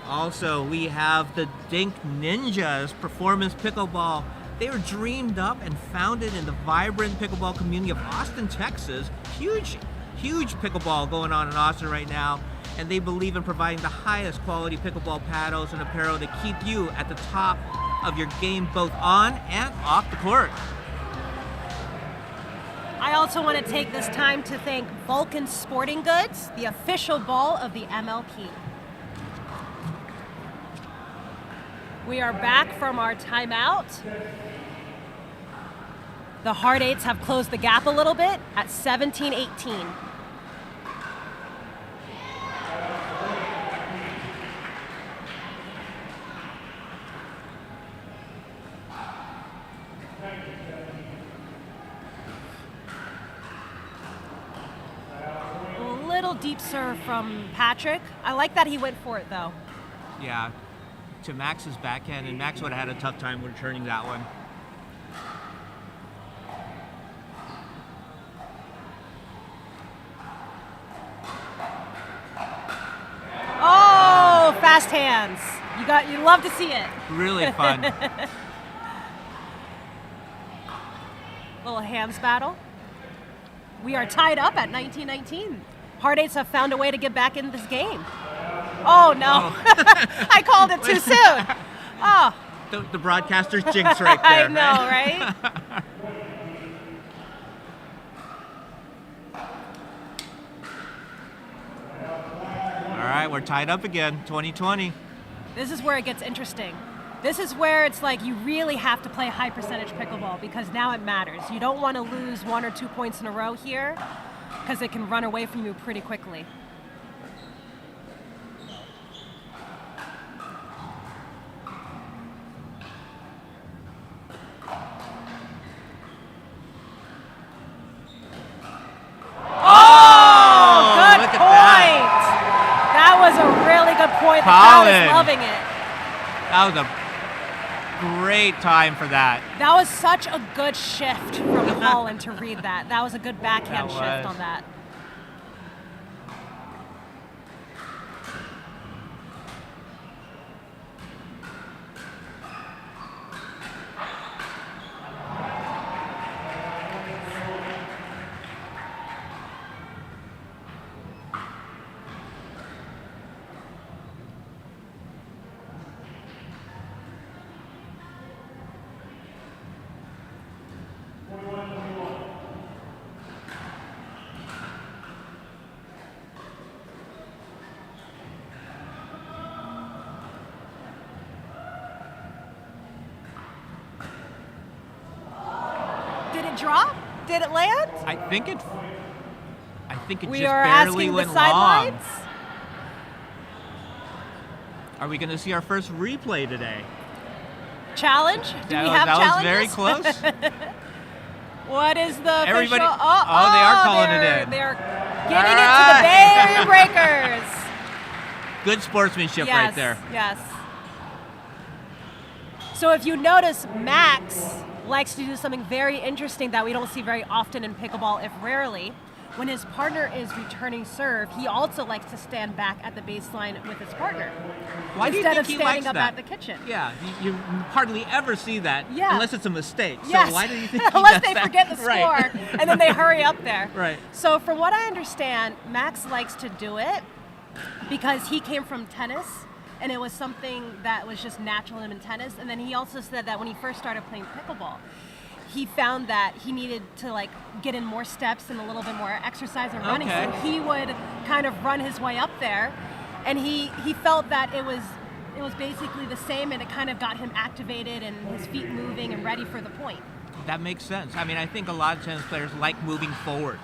Speaker 2: Also, we have the Dink Ninjas Performance Pickleball. They were dreamed up and founded in the vibrant pickleball community of Austin, Texas. Huge pickleball going on in Austin right now. And they believe in providing the highest quality pickleball paddles and apparel to keep you at the top of your game, both on and off the court.
Speaker 1: I also want to take this time to thank Vulcan Sporting Goods, the official ball of the MLP. We are back from our timeout. The hard eights have closed the gap a little bit at 17-18. Little deep serve from Patrick. I like that he went for it though.
Speaker 2: Yeah, to Max's backhand, and Max would have had a tough time returning that one.
Speaker 1: Oh, fast hands. You love to see it.
Speaker 2: Really fun.
Speaker 1: Little hands battle. We are tied up at 19-19. Hard eights have found a way to get back into this game. Oh no, I called it too soon. Oh.
Speaker 2: The broadcaster's jinx right there.
Speaker 1: I know, right?
Speaker 2: All right, we're tied up again, 20-20.
Speaker 1: This is where it gets interesting. This is where it's like you really have to play high percentage pickleball because now it matters. You don't want to lose 1 or 2 points in a row here because it can run away from you pretty quickly. Oh, good point. That was a really good point. The crowd is loving it.
Speaker 2: That was a great time for that.
Speaker 1: That was such a good shift from Holland to read that. That was a good backhand shift on that. Did it drop? Did it land?
Speaker 2: I think it
Speaker 1: We
Speaker 2: just
Speaker 1: are
Speaker 2: barely
Speaker 1: asking
Speaker 2: went
Speaker 1: the
Speaker 2: long.
Speaker 1: sidelines.
Speaker 2: Are we going to see our first replay today?
Speaker 1: Challenge? Do we have
Speaker 2: that was
Speaker 1: challenges?
Speaker 2: very close.
Speaker 1: What is the
Speaker 2: Everybody-
Speaker 1: official?
Speaker 2: oh, they are calling it in.
Speaker 1: They're getting it to the Bay Area Breakers.
Speaker 2: Good sportsmanship
Speaker 1: Yes,
Speaker 2: right there.
Speaker 1: Yes. So if you notice, Max likes to do something very interesting that we don't see very often in pickleball, if rarely. When his partner is returning serve, he also likes to stand back at the baseline with his partner.
Speaker 2: Why do you
Speaker 1: instead
Speaker 2: think
Speaker 1: of
Speaker 2: he
Speaker 1: standing
Speaker 2: likes
Speaker 1: up
Speaker 2: that?
Speaker 1: at the kitchen.
Speaker 2: Yeah, you hardly ever see that
Speaker 1: Yeah.
Speaker 2: unless it's a mistake.
Speaker 1: Yes.
Speaker 2: So why do you think he
Speaker 1: Unless
Speaker 2: does
Speaker 1: they
Speaker 2: that?
Speaker 1: forget the score
Speaker 2: Right.
Speaker 1: and then they hurry up there.
Speaker 2: Right.
Speaker 1: So from what I understand, Max likes to do it because he came from tennis and it was something that was just natural to him in tennis. And then he also said that when he first started playing pickleball, he found that he needed to like get in more steps and a little bit more exercise and running.
Speaker 2: Okay.
Speaker 1: So he would kind of run his way up there, and he felt that it was basically the same, and it kind of got him activated and his feet moving and ready for the point.
Speaker 2: That makes sense. I mean, I think a lot of tennis players like moving forward.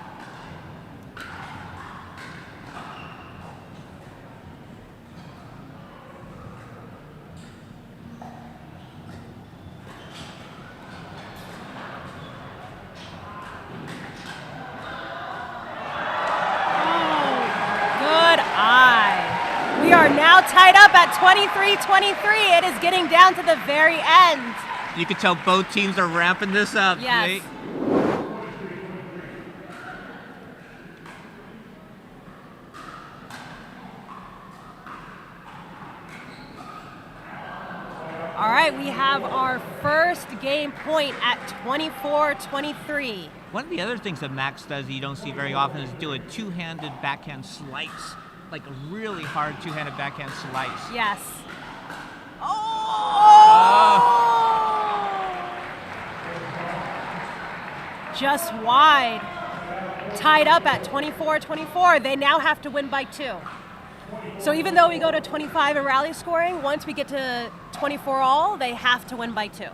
Speaker 1: Good eye. We are now tied up at 23-23. It is getting down to the very end.
Speaker 2: You can tell both teams are ramping this up.
Speaker 1: Yes.
Speaker 2: Nate.
Speaker 1: All right, we have our first game point at 24-23.
Speaker 2: One of the other things that Max does that you don't see very often is do a two-handed backhand slice, like a really hard two-handed backhand slice.
Speaker 1: Yes. Just wide. Tied up at 24-24. They now have to win by 2. So even though we go to 25 in rally scoring, once we get to 24 all, they have to win by 2.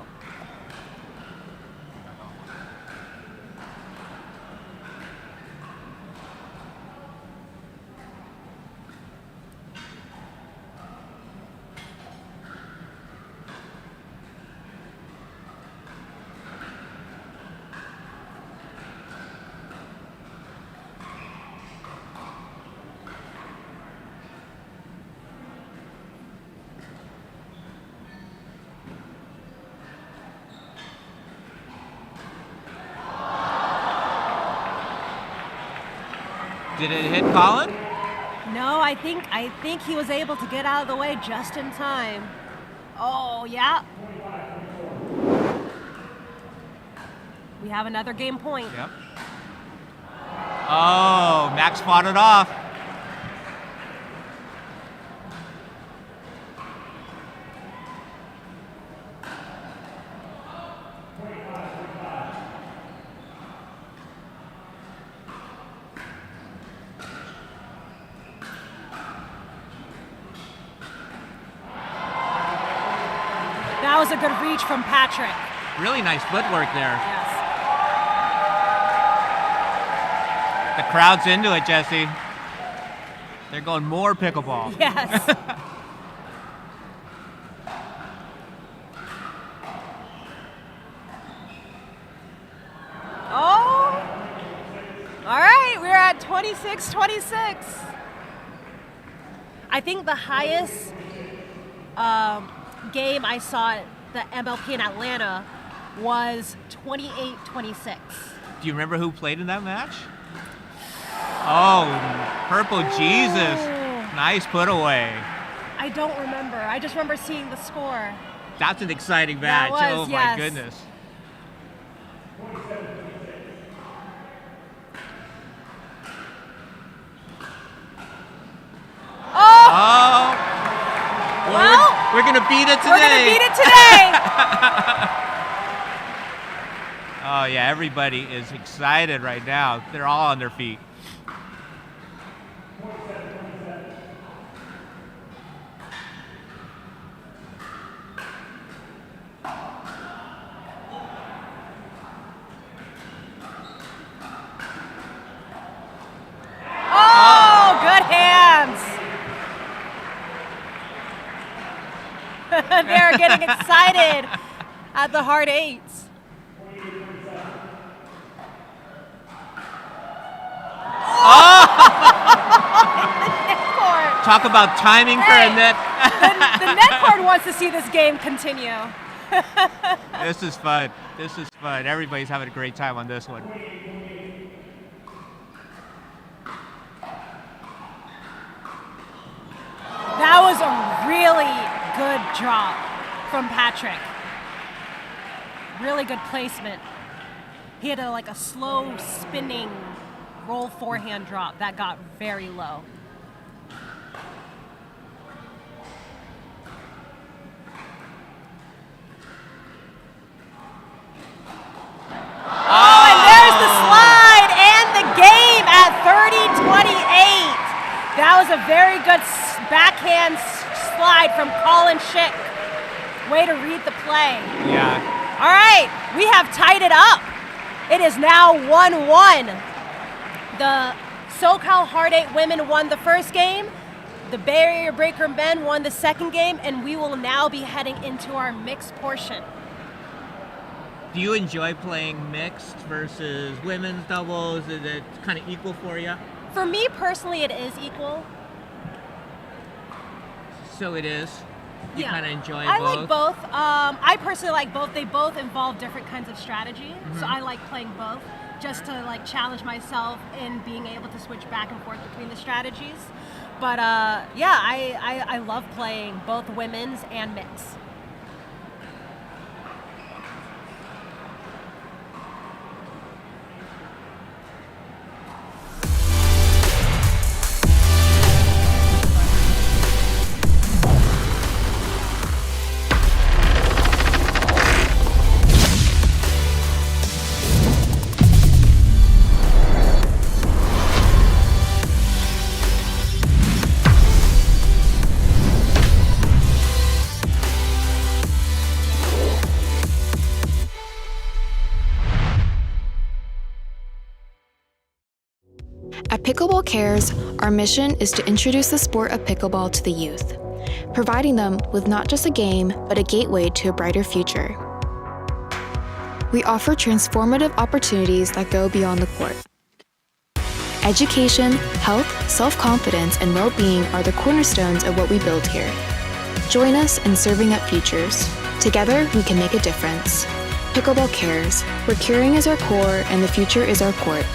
Speaker 2: Did it hit Colin?
Speaker 1: No, I think he was able to get out of the way just in time. Oh, yeah. We have another game point.
Speaker 2: Yep. Oh, Max fought it off.
Speaker 1: That was a good reach from Patrick.
Speaker 2: Really nice footwork there.
Speaker 1: Yes.
Speaker 2: The crowd's into it, Jesse. They're going more pickleball.
Speaker 1: Yes. Oh. All right, we're at 26-26. I think the highest game I saw at the MLP in Atlanta was 28-26.
Speaker 2: Do you remember who played in that match? Oh, Purple Jesus. Nice put away.
Speaker 1: I don't remember. I just remember seeing the score.
Speaker 2: That's an exciting match.
Speaker 1: That
Speaker 2: Oh
Speaker 1: was,
Speaker 2: my
Speaker 1: yes.
Speaker 2: goodness.
Speaker 1: Oh! Well,
Speaker 2: we're gonna beat it today.
Speaker 1: We're gonna beat it today.
Speaker 2: Oh yeah, everybody is excited right now. They're all on their feet.
Speaker 1: Oh, good hands. They're getting excited at the hard eights.
Speaker 2: Talk about timing for a net.
Speaker 1: The net court wants to see this game continue.
Speaker 2: This is fun. This is fun. Everybody's having a great time on this one.
Speaker 1: That was a really good drop from Patrick. Really good placement. He had a slow spinning roll forehand drop that got very low. Oh, and there's the slide and the game at 30-28. That was a very good backhand slide from Colin Schick. Way to read the play.
Speaker 2: Yeah.
Speaker 1: All right, we have tied it up. It is now 1-1. The SoCal Hard 8 women won the first game. The Barrier Breaker men won the second game, and we will now be heading into our mixed portion.
Speaker 4: Do you enjoy playing mixed versus women's doubles? Is it kind of equal for you?
Speaker 1: For me personally, it is equal.
Speaker 4: So it is? You kind of enjoy
Speaker 1: I
Speaker 4: both?
Speaker 1: like both. I personally like both. They both involve different kinds of strategy, so I like playing both just to challenge myself in being able to switch back and forth between the strategies. But yeah, I love playing both women's and mixed.
Speaker 14: At Pickleball Cares, our mission is to introduce the sport of pickleball to the youth, providing them with not just a game, but a gateway to a brighter future. We offer transformative opportunities that go beyond the court. Education, health, self-confidence, and well-being are the cornerstones of what we build here. Join us in serving up futures. Together, we can make a difference. Pickleball Cares, where curing is our core and the future is our court.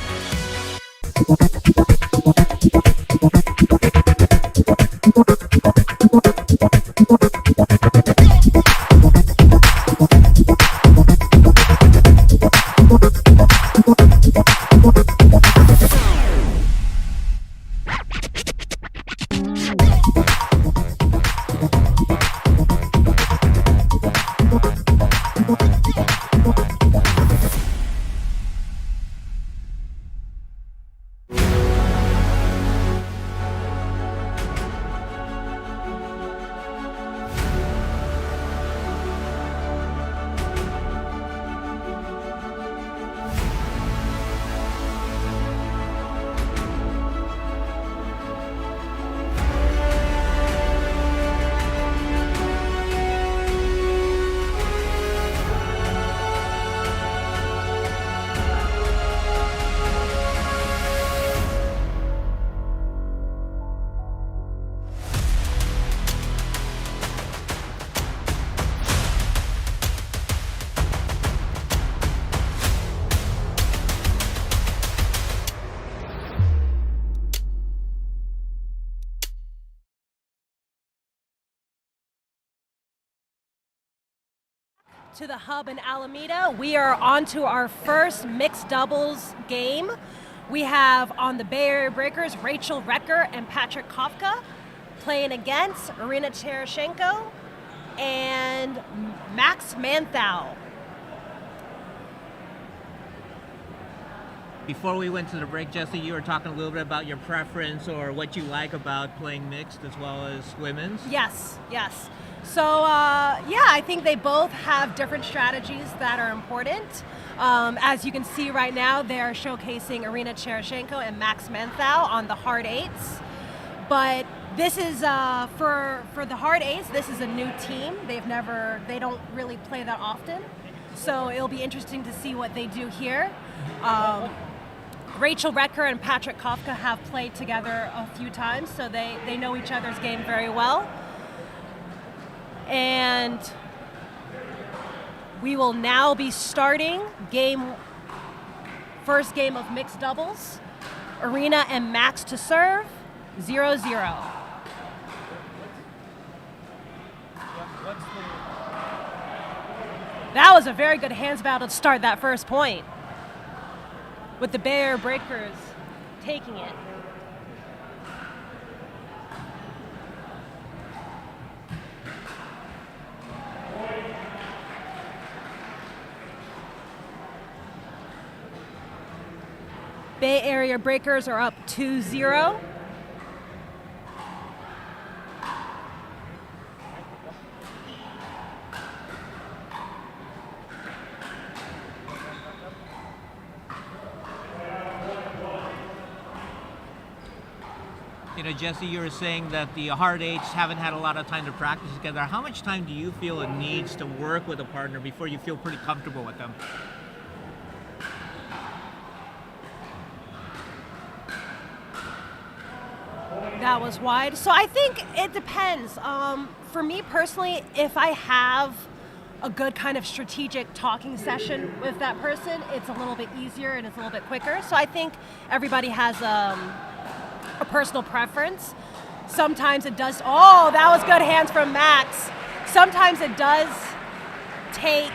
Speaker 1: to the Hub in Alameda. We are on to our first mixed doubles game. We have on the Bay Area Breakers Rachel Recker and Patrick Kafka playing against Irina Tereshchenko and Max Manthau.
Speaker 4: Before we went to the break, Jesse, you were talking a little bit about your preference or what you like about playing mixed as well as women's.
Speaker 1: Yes. So, I think they both have different strategies that are important. As you can see right now, they're showcasing Irina Tereshchenko and Max Manthau on the hard eights. But this is, for the hard eights, this is a new team. They don't really play that often. So it'll be interesting to see what they do here. Rachel Recker and Patrick Kafka have played together a few times, so they know each other's game very well. And we will now be starting first game of mixed doubles. Irina and Max to serve, 0-0. That was a very good hands battle to start that first point, with the Bay Area Breakers taking it. Bay Area Breakers are up 2-0.
Speaker 4: You know, Jesse, you were saying that the hard eights haven't had a lot of time to practice together. How much time do you feel it needs to work with a partner before you feel pretty comfortable with them?
Speaker 1: That was wide. So I think it depends. For me personally, if I have a good kind of strategic talking session with that person, it's a little bit easier and it's a little bit quicker. So I think everybody has a personal preference. Sometimes it does, that was good hands from Max. Sometimes it does take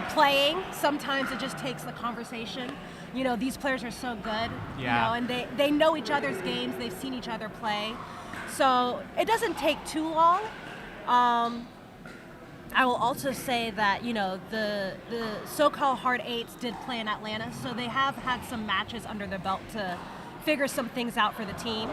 Speaker 1: playing. Sometimes it just takes the conversation. You know, these players are so good, you know, and they know each other's games. They've seen each other play. So it doesn't take too long. I will also say that, you know, the so-called hard eights did play in Atlanta, so they have had some matches under their belt to figure some things out for the team.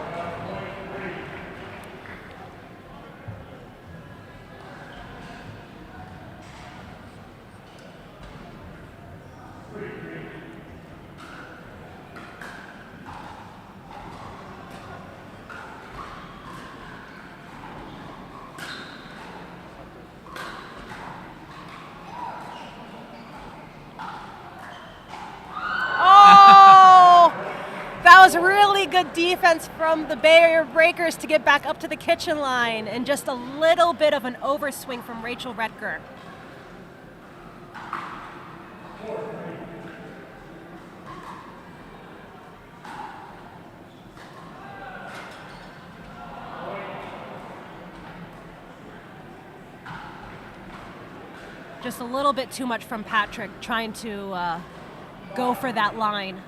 Speaker 1: That was really good defense from the Bay Area Breakers to get back up to the kitchen line, and just a little bit of an overswing from Rachel Recker. Just a little bit too much from Patrick, trying to go for that line.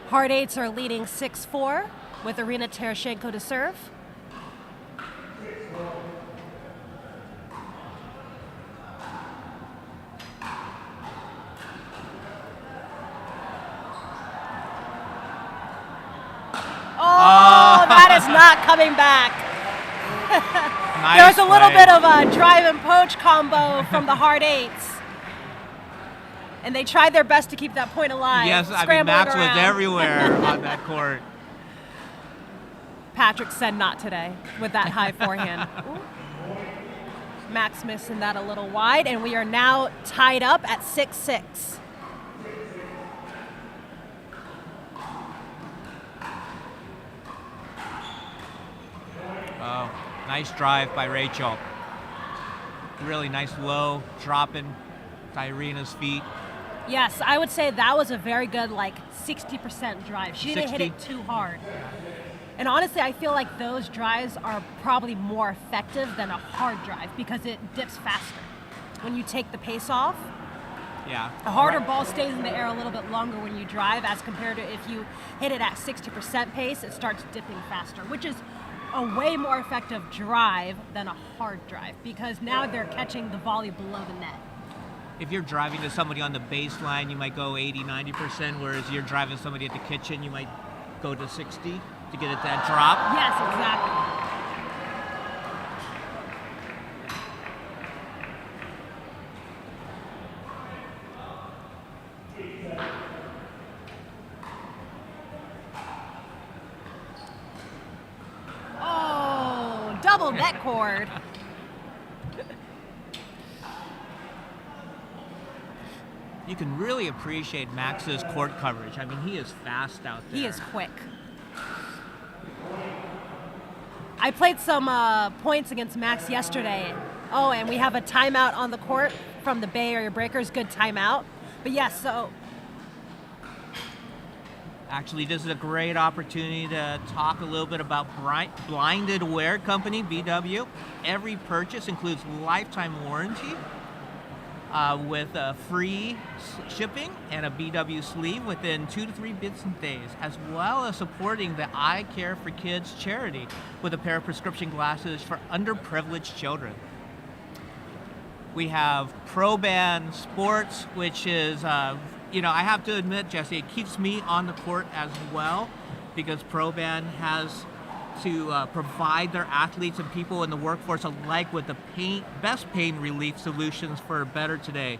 Speaker 1: Hard eights are leading 6-4 with Irina Tereshchenko to serve. That is not coming back.
Speaker 4: Nice
Speaker 1: There's a little
Speaker 4: play.
Speaker 1: bit of a drive and poach combo from the hard eights. And they tried their best to keep that point alive.
Speaker 4: Yes, I mean,
Speaker 1: scrambling
Speaker 4: Max
Speaker 1: around.
Speaker 4: was everywhere on that court.
Speaker 1: Patrick said not today with that high forehand. Ooh. Max missing that a little wide, and we are now tied up at 6-6.
Speaker 4: Oh, nice drive by Rachel. Really nice low dropping to Irina's feet.
Speaker 1: Yes, I would say that was a very good, like, 60% drive. She didn't hit
Speaker 4: 60?
Speaker 1: it too hard. And honestly, I feel like those drives are probably more effective than a hard drive because it dips faster. When you take the pace off,
Speaker 4: Yeah.
Speaker 1: a harder ball stays in the air a little bit longer when you drive as compared to if you hit it at 60% pace, it starts dipping faster, which is a way more effective drive than a hard drive because now they're catching the volley below the net.
Speaker 4: If you're driving to somebody on the baseline, you might go 80, 90%, whereas you're driving somebody at the kitchen, you might go to 60 to get it that drop.
Speaker 1: Yes, exactly. Oh, double net cord.
Speaker 4: You can really appreciate Max's court coverage. I mean, he is fast out there.
Speaker 1: He is quick. I played some points against Max yesterday. Oh, and we have a timeout on the court from the Bay Area Breakers. Good timeout. But yes, so
Speaker 4: Actually, this is a great opportunity to talk a little bit about Blinded Wear Company, BW. Every purchase includes lifetime warranty with free shipping and a BW sleeve within 2 to 3 business days, as well as supporting the I Care for Kids charity with a pair of prescription glasses for underprivileged children. We have Pro-Ban Sports, which is, I have to admit, Jesse, it keeps me on the court as well because Pro-Ban has to provide their athletes and people in the workforce alike with the best pain relief solutions for a better today.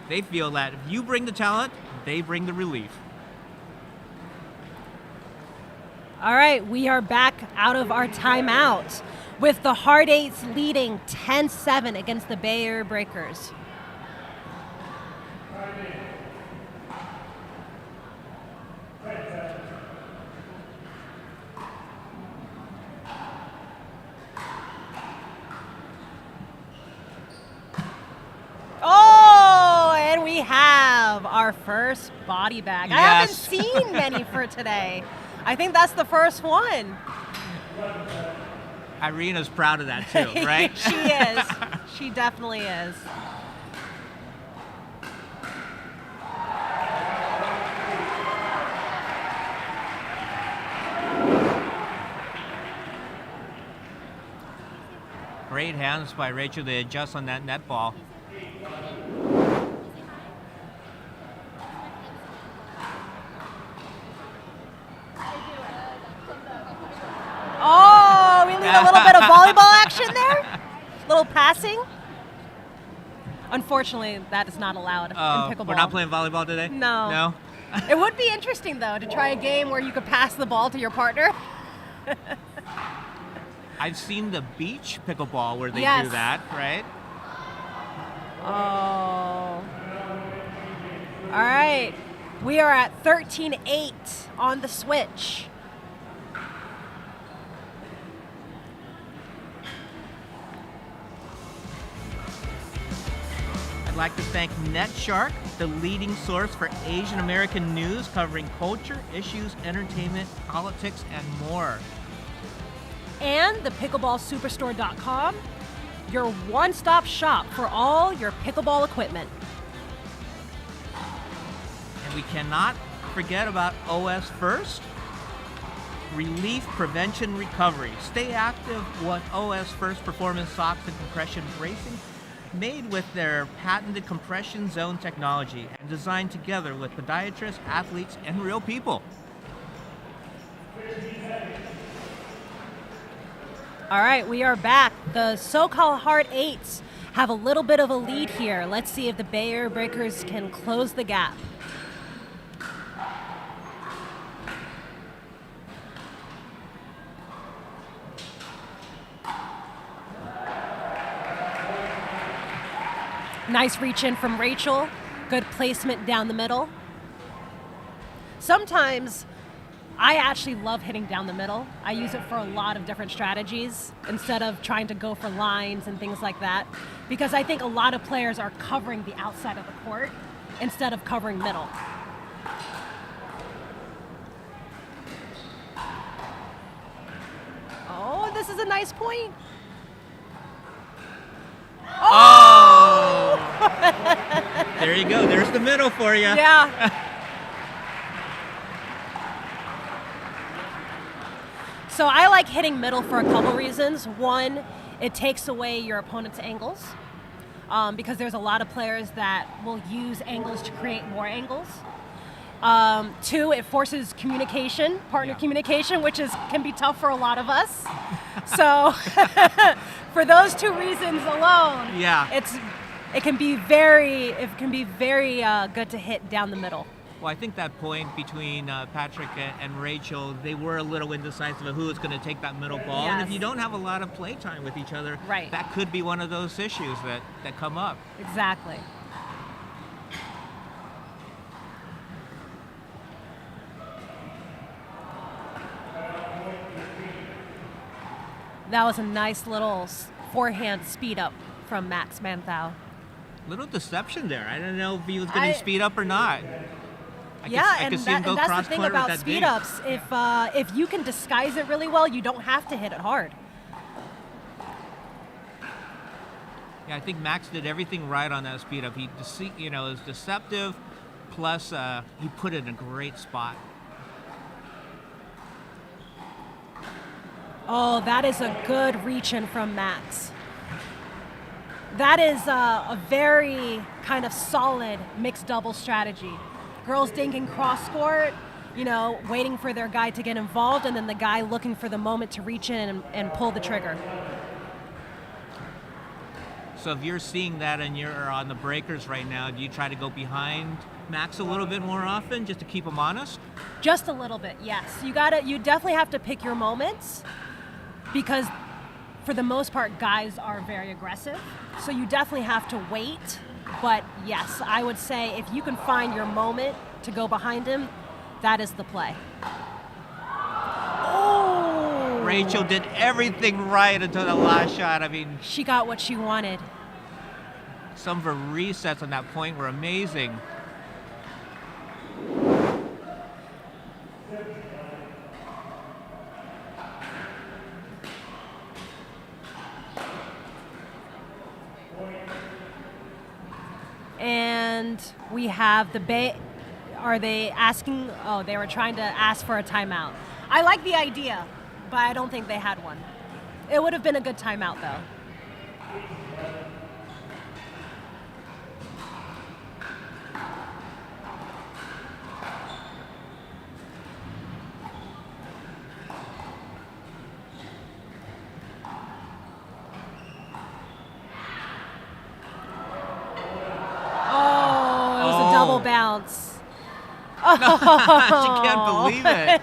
Speaker 4: They feel that if you bring the talent, they bring the relief.
Speaker 1: all right, we are back out of our timeout with the Hard Eights leading 10-7 against the Bay Area Breakers. Oh, and we have our first body bag. I haven't seen many for today. I think that's the first one.
Speaker 4: Irina's proud of that too, right?
Speaker 1: She is. She definitely is.
Speaker 4: Great hands by Rachel to adjust on that net ball.
Speaker 1: Oh, we need a little bit of volleyball action there. Little passing. Unfortunately, that is not allowed in pickleball.
Speaker 4: We're not playing volleyball today?
Speaker 1: No.
Speaker 4: No?
Speaker 1: It would be interesting, though, to try a game where you could pass the ball to your partner.
Speaker 4: I've seen the beach pickleball where they
Speaker 1: Yes.
Speaker 4: do that, right?
Speaker 1: Oh. All right. We are at 13-8 on the switch.
Speaker 4: I'd like to thank NetShark, the leading source for Asian American news covering culture, issues, entertainment, politics, and more.
Speaker 1: And the pickleballsuperstore.com, your one-stop shop for all your pickleball equipment.
Speaker 4: And we cannot forget about OS First, Relief Prevention Recovery. Stay active with OS First Performance Socks and Compression Bracing, made with their patented compression zone technology and designed together with podiatrists, athletes, and real people.
Speaker 1: All right, we are back. The so-called Hard Eights have a little bit of a lead here. Let's see if the Bay Area Breakers can close the gap. Nice reach in from Rachel. good placement down the middle. Sometimes I actually love hitting down the middle. I use it for a lot of different strategies instead of trying to go for lines and things like that, because I think a lot of players are covering the outside of the court instead of covering middle. Oh, this is a nice point.
Speaker 4: Oh! There you go. There's the middle for you.
Speaker 1: Yeah. So I like hitting middle for a couple reasons. One, it takes away your opponent's angles because there's a lot of players that will use angles to create more angles. Two, it forces communication, partner communication, which can be tough for a lot of us. So for those two reasons alone, it can be very good to hit down the middle.
Speaker 4: Well, I think that point between Patrick and Rachel, they were a little indecisive of who was going to take that middle ball. And if you don't have a lot of play time with each other, that could be one of those issues that come up.
Speaker 1: Exactly. That was a nice little forehand speed up from Max Manthau.
Speaker 4: Little deception there. I don't know if he was going to speed up or not. I could see him go
Speaker 1: that's the
Speaker 4: cross
Speaker 1: thing
Speaker 4: court
Speaker 1: about
Speaker 4: with that
Speaker 1: speed
Speaker 4: dig.
Speaker 1: ups. If you can disguise it really well, you don't have to hit it hard.
Speaker 4: Yeah, I think Max did everything right on that speed up. He, is deceptive, plus he put it in a great spot.
Speaker 1: Oh, that is a good reach in from Max. That is a very kind of solid mixed double strategy. Girls dinking cross court, waiting for their guy to get involved, and then the guy looking for the moment to reach in and pull the trigger.
Speaker 4: So if you're seeing that and you're on the breakers right now, do you try to go behind Max a little bit more often just to keep him honest?
Speaker 1: Just a little bit, yes. You definitely have to pick your moments, because for the most part, guys are very aggressive. So you definitely have to wait. But yes, I would say if you can find your moment to go behind him, that is the play. Oh!
Speaker 4: Rachel did everything right until the last shot. I mean,
Speaker 1: she got what she wanted.
Speaker 4: Some of her resets on that point were amazing.
Speaker 1: And we have the Bay. Are they asking? Oh, they were trying to ask for a timeout. I like the idea, but I don't think they had one. It would have been a good timeout, though. Bounce.
Speaker 4: Oh. She can't believe it.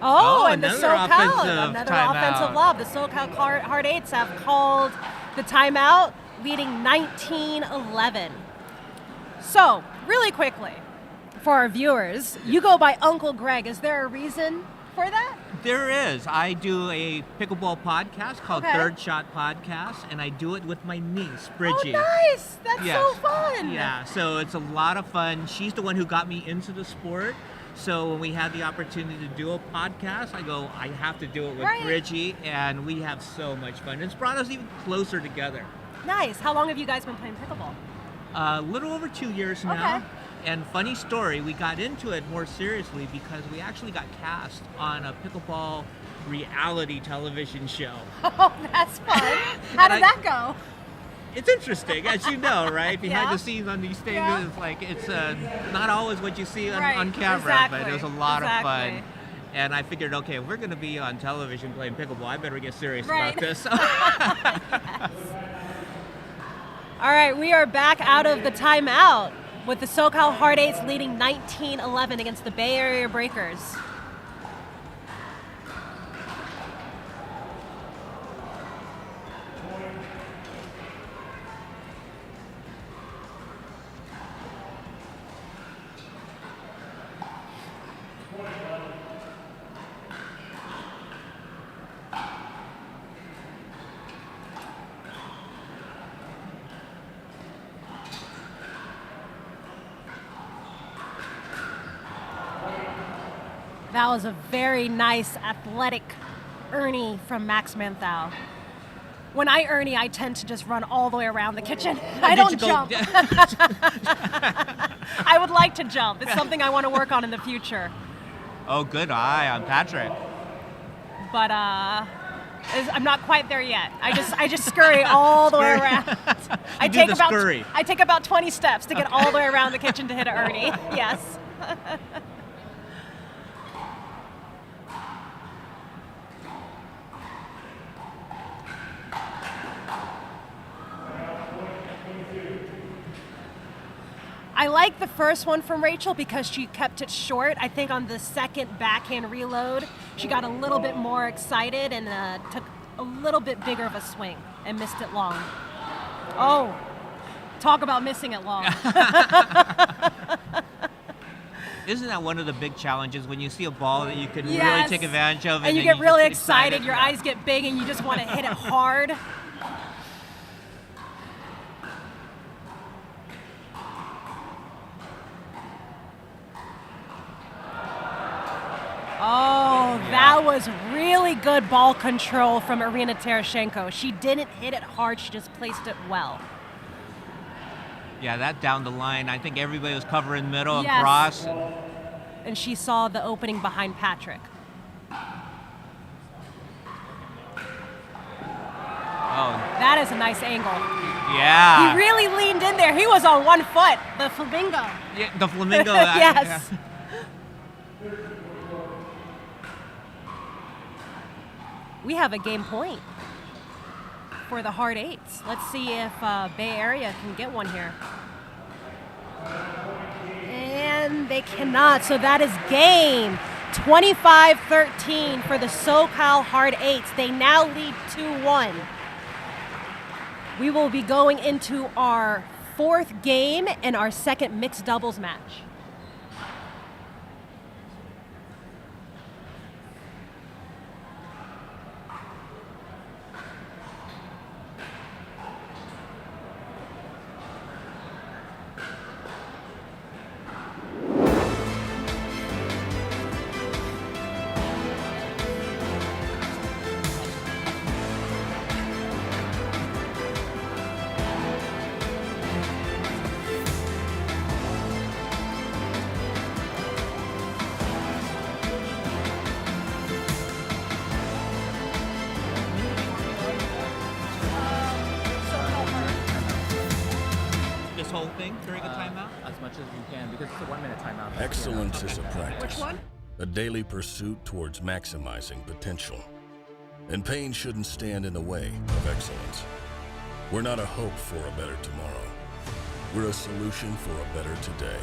Speaker 1: And the SoCal, another offensive lob. The SoCal Hard Eights have called the timeout, leading 19-11. So, really quickly, for our viewers, you go by Uncle Greg. Is there a reason for that?
Speaker 4: There is. I do a pickleball podcast called Third Shot Podcast, and I do it with my niece, Bridgie.
Speaker 1: Oh, nice. That's so fun.
Speaker 4: Yeah, so it's a lot of fun. She's the one who got me into the sport. So when we had the opportunity to do a podcast, I go, I have to do it with Bridgie, and we have so much fun. It's brought us even closer together.
Speaker 1: Nice. How long have you guys been playing pickleball?
Speaker 4: A little over 2 years now.
Speaker 1: Okay.
Speaker 4: And funny story, we got into it more seriously because we actually got cast on a pickleball reality television show.
Speaker 1: Oh, that's fun. How did that go?
Speaker 4: It's interesting, as you know, right? Behind the scenes on these things, it's like it's not always what you see on camera, but it was a lot of fun. And I figured, okay, if we're going to be on television playing pickleball, I better get serious about this.
Speaker 1: Yes. All right, we are back out of the timeout with the SoCal Hard Eights leading 19-11 against the Bay Area Breakers. That was a very nice athletic Ernie from Max Manthau. When I Ernie, I tend to just run all the way around the kitchen. I don't jump. I would like to jump. It's something I want to work on in the future.
Speaker 4: Oh, good eye on Patrick.
Speaker 1: But I'm not quite there yet. I just scurry all the way around. I take about 20 steps to get all the way around the kitchen to hit an Ernie. Yes. I like the first one from Rachel because she kept it short. I think on the second backhand reload, she got a little bit more excited and took a little bit bigger of a swing and missed it long. Oh, talk about missing it long.
Speaker 4: Isn't that one of the big challenges when you see a ball that you can
Speaker 1: Yes.
Speaker 4: really take advantage of?
Speaker 1: And you
Speaker 4: then
Speaker 1: get really
Speaker 4: just
Speaker 1: excited, your eyes get big, and you just want to hit it hard. Oh, that was really good ball control from Irina Tereshchenko. She didn't hit it hard, she just placed it well.
Speaker 4: Yeah, that down the line, I think everybody was covering middle and
Speaker 1: Yes.
Speaker 4: cross.
Speaker 1: And she saw the opening behind Patrick.
Speaker 4: Oh,
Speaker 1: That is a nice angle.
Speaker 4: yeah.
Speaker 1: He really leaned in there. He was on one foot, the flamingo.
Speaker 4: Yeah, the flamingo.
Speaker 1: Yes.
Speaker 4: Yeah.
Speaker 1: We have a game point for the hard eights. Let's see if Bay Area can get one here. And they cannot, so that is game. 25-13 for the SoCal hard eights. They now lead 2-1. We will be going into our fourth game and our second mixed doubles match.
Speaker 4: This whole thing during a timeout?
Speaker 15: As much as you can, because it's a 1 minute timeout.
Speaker 16: Excellence is a practice.
Speaker 1: Which one?
Speaker 16: A daily pursuit towards maximizing potential. And pain shouldn't stand in the way of excellence. We're not a hope for a better tomorrow. We're a solution for a better today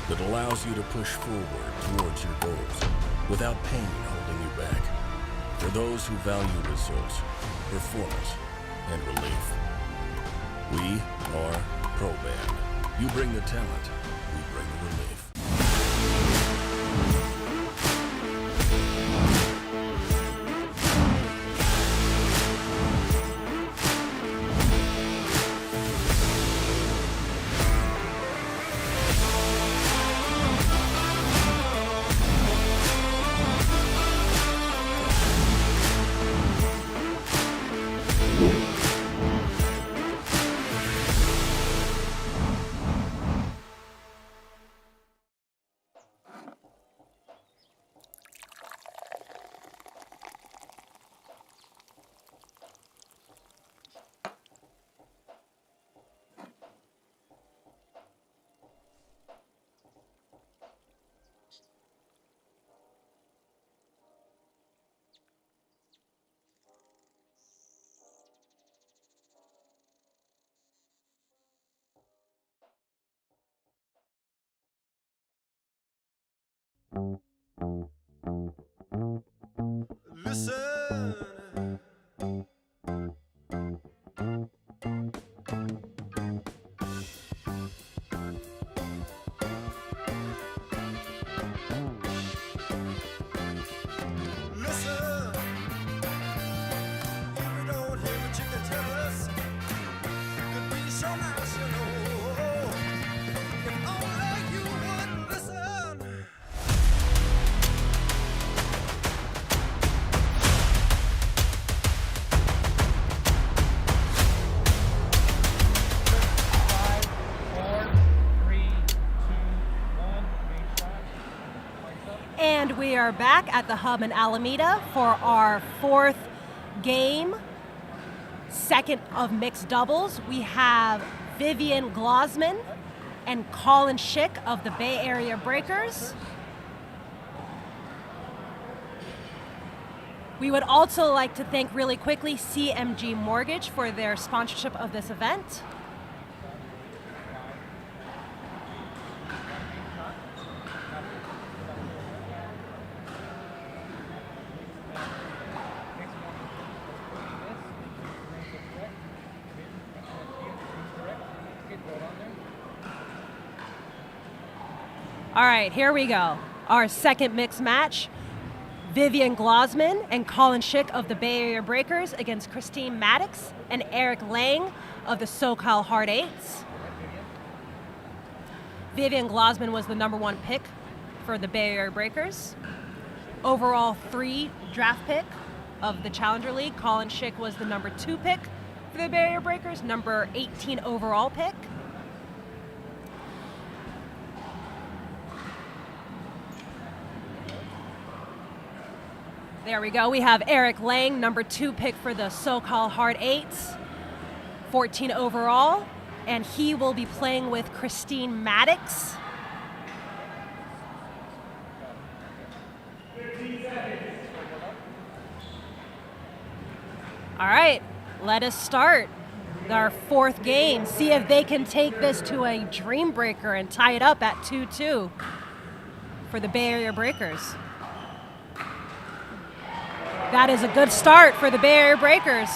Speaker 16: that allows you to push forward towards your goals without pain holding you back. For those who value results, performance, and relief. We are Pro Band. You bring the talent, we bring the relief.
Speaker 1: are back at the Hub in Alameda for our fourth game, second of mixed doubles. We have Vivian Glosman and Colin Schick of the Bay Area Breakers. We would also like to thank really quickly CMG Mortgage for their sponsorship of this event. All right, here we go. Our second mixed match. Vivian Glosman and Colin Schick of the Bay Area Breakers against Christine Maddox and Eric Lang of the SoCal Hard Eights. Vivian Glosman was the #1 pick for the Bay Area Breakers. Overall 3 draft pick of the Challenger League. Colin Schick was the #2 pick for the Bay Area Breakers, number 18 overall pick. There we go. We have Eric Lang, #2 pick for the SoCal Hard Eights, 14 overall, and he will be playing with Christine Maddox. All right, let us start our fourth game. See if they can take this to a dream breaker and tie it up at 2-2 for the Bay Area Breakers. That is a good start for the Bay Area Breakers.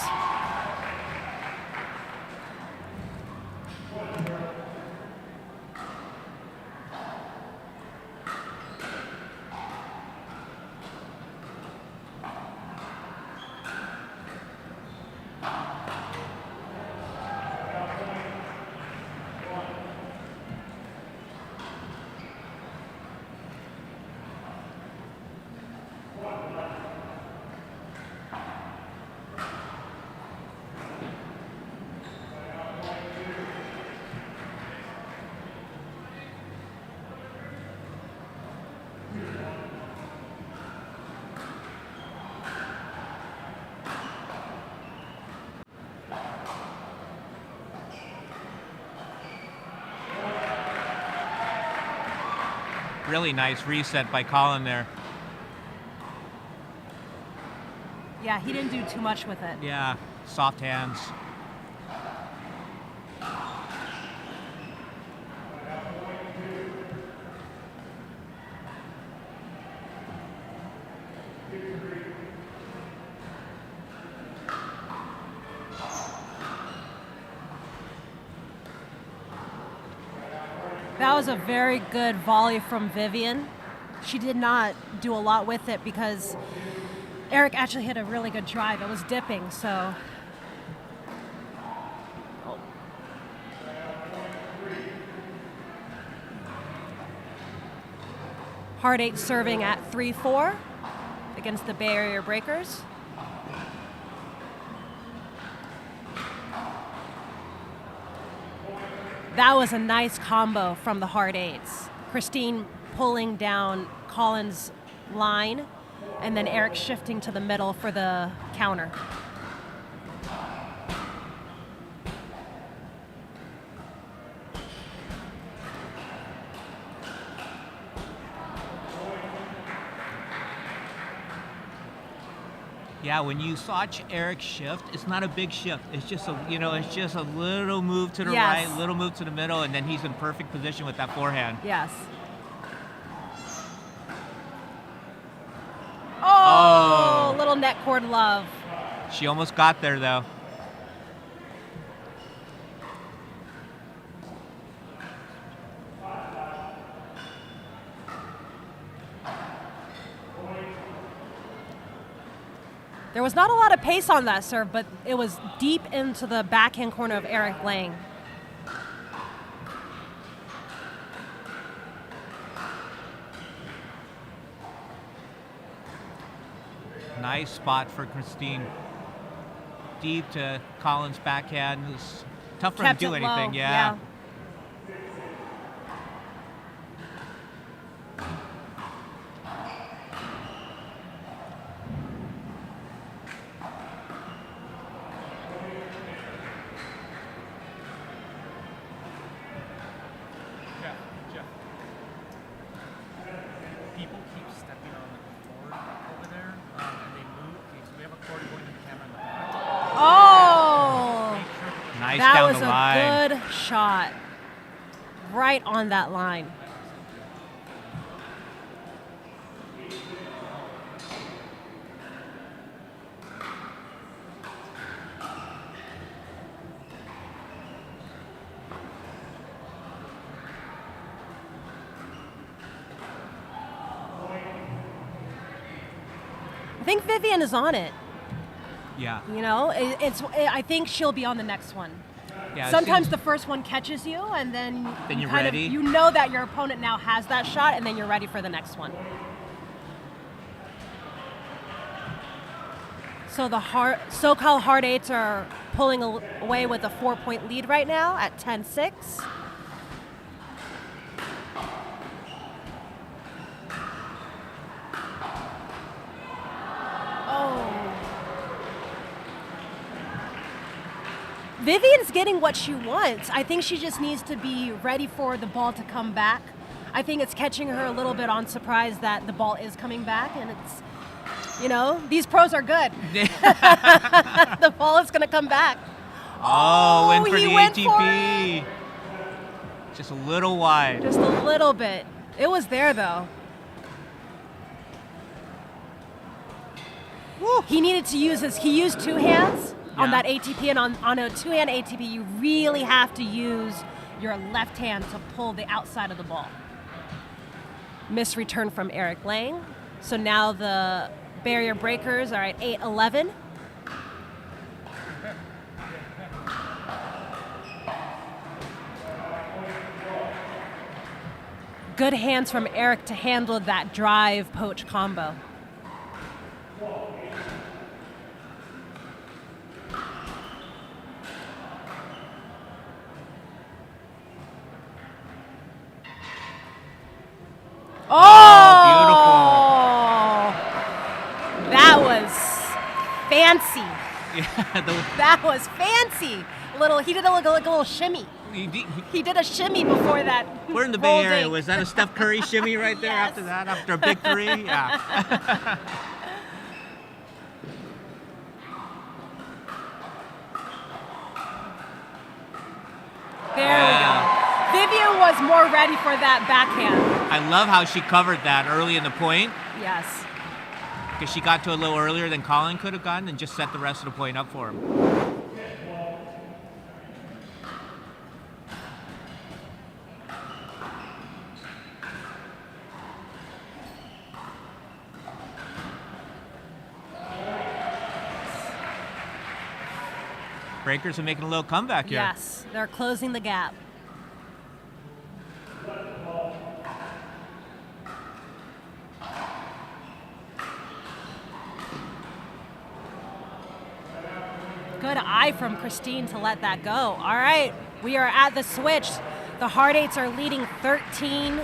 Speaker 2: Really nice reset by Colin there.
Speaker 1: Yeah, he didn't do too much with it.
Speaker 2: Yeah, soft hands.
Speaker 1: That was a very good volley from Vivian. She did not do a lot with it because Eric actually hit a really good drive. It was dipping, so. Hard Eight serving at 3-4 against the Bay Area Breakers. That was a nice combo from the Hard Eights. Christine pulling down Colin's line, and then Eric shifting to the middle for the counter.
Speaker 2: Yeah, when you watch Eric shift, it's not a big shift. It's just it's just a little move to the right, little move to the middle, and then he's in perfect position with that forehand.
Speaker 1: Yes. Oh, little net cord love.
Speaker 2: She almost got there though.
Speaker 1: There was not a lot of pace on that serve, but it was deep into the backhand corner of Eric Lang.
Speaker 2: Nice spot for Christine. Deep to Colin's backhand. It was tough for him to do anything. Yeah. nice
Speaker 1: That
Speaker 2: down
Speaker 1: was
Speaker 2: the
Speaker 1: a
Speaker 2: line.
Speaker 1: good shot. Right on that line. I think Vivian is on it.
Speaker 2: Yeah.
Speaker 1: You know, I think she'll be on the next one.
Speaker 2: Yeah, it
Speaker 1: Sometimes
Speaker 2: seems-
Speaker 1: the first one catches you, and then
Speaker 2: Then
Speaker 1: you
Speaker 2: you're
Speaker 1: kind
Speaker 2: ready.
Speaker 1: of you know that your opponent now has that shot, and then you're ready for the next one. So the SoCal Hard Eights are pulling away with a 4-point lead right now at 10-6. Vivian's getting what she wants. I think she just needs to be ready for the ball to come back. I think it's catching her a little bit on surprise that the ball is coming back, and it's, you know, these pros are good. The ball is going to come back.
Speaker 2: Oh, went for
Speaker 1: he
Speaker 2: the
Speaker 1: went for
Speaker 2: ATP. Just a little wide.
Speaker 1: Just a little bit. It was there, though. He needed to use he used two hands on
Speaker 2: Yeah.
Speaker 1: that ATP, and on a two-hand ATP, you really have to use your left hand to pull the outside of the ball. Missed return from Eric Lang. So now the barrier breakers are at 8-11. Good hands from Eric to handle that drive poach combo. Oh, beautiful. That was fancy.
Speaker 2: Yeah,
Speaker 1: That was fancy. He did a little shimmy. He did a shimmy before that.
Speaker 2: We're in the Bay
Speaker 1: holding.
Speaker 2: Area. Was that a Steph Curry shimmy right there
Speaker 1: Yes.
Speaker 2: after that? After a big three? Yeah.
Speaker 1: There we go. Vivian was more ready for that backhand.
Speaker 2: I love how she covered that early in the point
Speaker 1: Yes.
Speaker 2: because she got to a little earlier than Colin could have gotten and just set the rest of the point up for him. Breakers are making a little comeback here.
Speaker 1: Yes, they're closing the gap. Good eye from Christine to let that go. All right, we are at the switch. The Hard Eights are leading 13-11.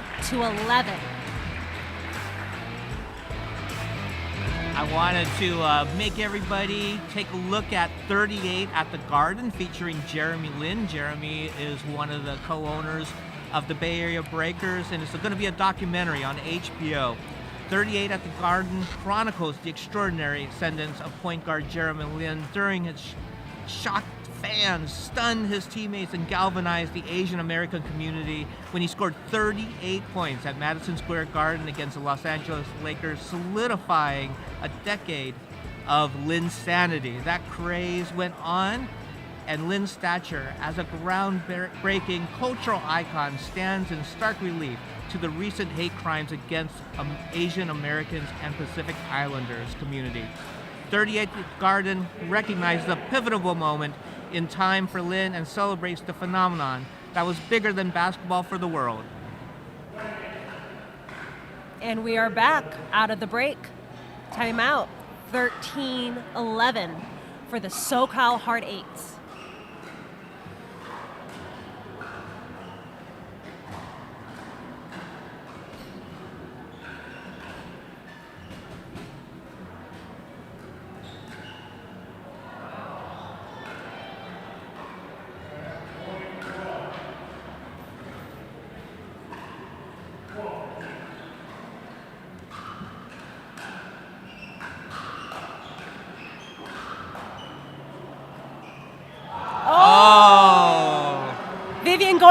Speaker 2: I wanted to make everybody take a look at 38 at the Garden featuring Jeremy Lin. Jeremy is one of the co-owners of the Bay Area Breakers, and it's going to be a documentary on HBO. 38 at the Garden chronicles the extraordinary ascendance of point guard Jeremy Lin during his shocked fans, stunned his teammates, and galvanized the Asian American community when he scored 38 points at Madison Square Garden against the Los Angeles Lakers, solidifying a decade of Lin's sanity. That craze went on, and Lin's stature as a groundbreaking cultural icon stands in stark relief to the recent hate crimes against Asian Americans and Pacific Islanders community. 38th Garden recognized the pivotal moment in time for Lin and celebrates the phenomenon that was bigger than basketball for the world.
Speaker 1: And we are back out of the break. Timeout. 13-11 for the SoCal Hard Eights.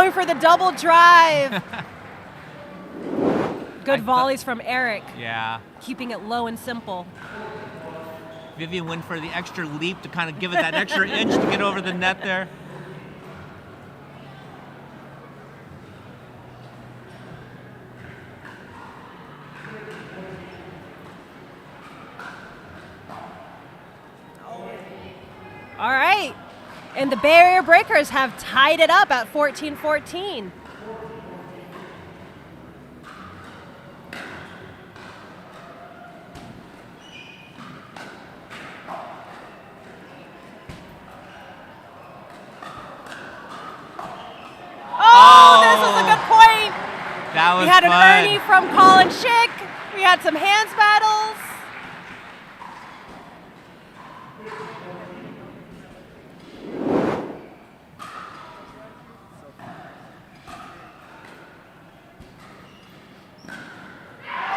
Speaker 1: going for the double drive. Good volleys from Eric.
Speaker 4: Yeah.
Speaker 1: Keeping it low and simple.
Speaker 4: Vivian went for the extra leap to kind of give it that extra inch to get over the net there.
Speaker 1: All right. And the Bay Area Breakers have tied it up at 14-14. Oh, this was a good point.
Speaker 4: That was
Speaker 1: We had
Speaker 4: fun.
Speaker 1: an Ernie from Colin Schick. We had some hands battles.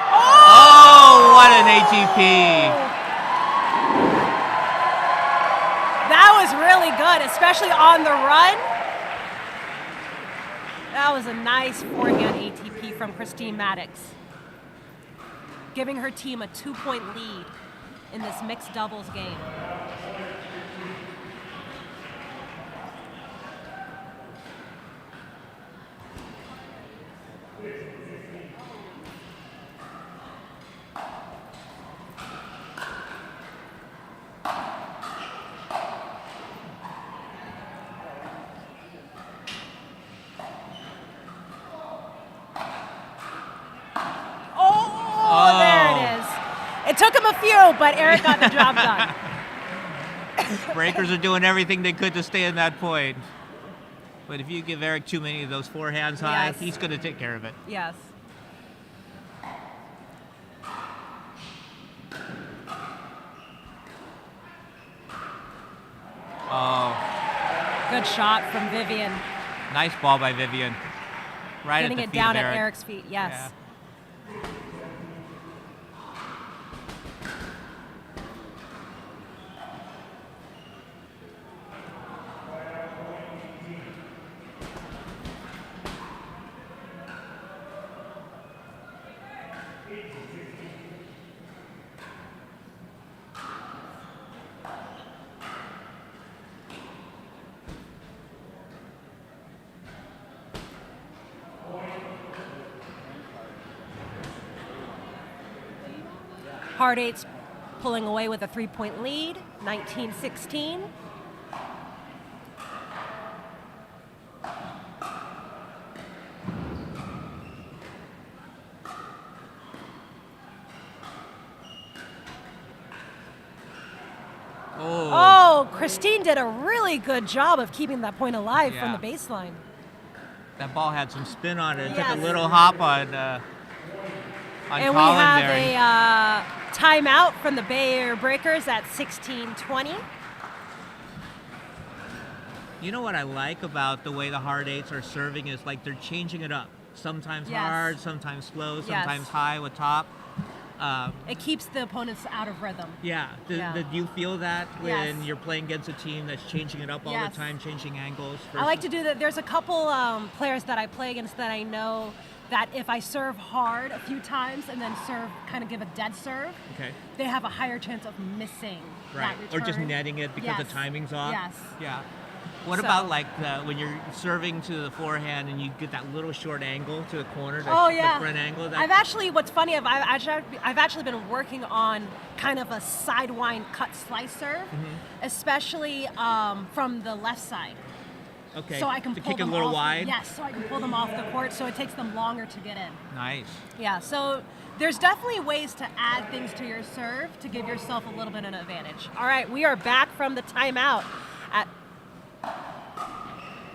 Speaker 4: Oh, what an ATP.
Speaker 1: That was really good, especially on the run. That was a nice forehand ATP from Christine Maddox, giving her team a 2-point lead in this mixed doubles game. Oh, there it is. It took him a few, but Eric got the job done.
Speaker 4: Breakers are doing everything they could to stay in that point. But if you give Eric too many of those forehands high,
Speaker 1: Yes.
Speaker 4: he's going to take care of it.
Speaker 1: Yes.
Speaker 4: Oh,
Speaker 1: Good shot from Vivian.
Speaker 4: nice ball by Vivian. Right
Speaker 1: Getting
Speaker 4: at
Speaker 1: it
Speaker 4: the feet
Speaker 1: down
Speaker 4: of
Speaker 1: at
Speaker 4: Eric.
Speaker 1: Eric's feet, yes.
Speaker 4: Yeah.
Speaker 1: Hard Eights pulling away with a 3-point lead, 19-16. Oh, Christine did a really good job of keeping that point alive from
Speaker 4: Yeah.
Speaker 1: the baseline.
Speaker 4: That ball had some spin on it. It
Speaker 1: Yes.
Speaker 4: took a little hop on
Speaker 1: And
Speaker 4: Colin
Speaker 1: we have
Speaker 4: there.
Speaker 1: a timeout from the Bay Area Breakers at 16-20.
Speaker 4: You know what I like about the way the hard eights are serving is like they're changing it up. Sometimes
Speaker 1: Yes.
Speaker 4: hard, sometimes slow,
Speaker 1: Yes.
Speaker 4: sometimes high with top.
Speaker 1: It keeps the opponents out of rhythm.
Speaker 4: Yeah. Do
Speaker 1: Yeah.
Speaker 4: you feel that when
Speaker 1: Yes.
Speaker 4: you're playing against a team that's changing it up all
Speaker 1: Yes.
Speaker 4: the time, changing angles?
Speaker 1: I like to do that. There's a couple players that I play against that I know that if I serve hard a few times and then serve, kind of give a dead serve,
Speaker 4: Okay.
Speaker 1: they have a higher chance of missing
Speaker 4: Right.
Speaker 1: that
Speaker 4: Or just
Speaker 1: return.
Speaker 4: netting it because the
Speaker 1: Yes.
Speaker 4: timing's off?
Speaker 1: Yes.
Speaker 4: Yeah. What
Speaker 1: So-
Speaker 4: about like when you're serving to the forehand and you get that little short angle to the corner,
Speaker 1: Oh
Speaker 4: the
Speaker 1: yeah.
Speaker 4: front angle?
Speaker 1: I've actually, what's funny, I've actually been working on kind of a sidewind cut slice serve,
Speaker 4: Mm-hmm.
Speaker 1: especially from the left side.
Speaker 4: Okay.
Speaker 1: So I can
Speaker 4: to
Speaker 1: pull
Speaker 4: kick it a
Speaker 1: them
Speaker 4: little
Speaker 1: off,
Speaker 4: wide?
Speaker 1: Yes, so I can pull them off the court, so it takes them longer to get in.
Speaker 4: Nice.
Speaker 1: Yeah, so there's definitely ways to add things to your serve to give yourself a little bit of an advantage. All right, we are back from the timeout at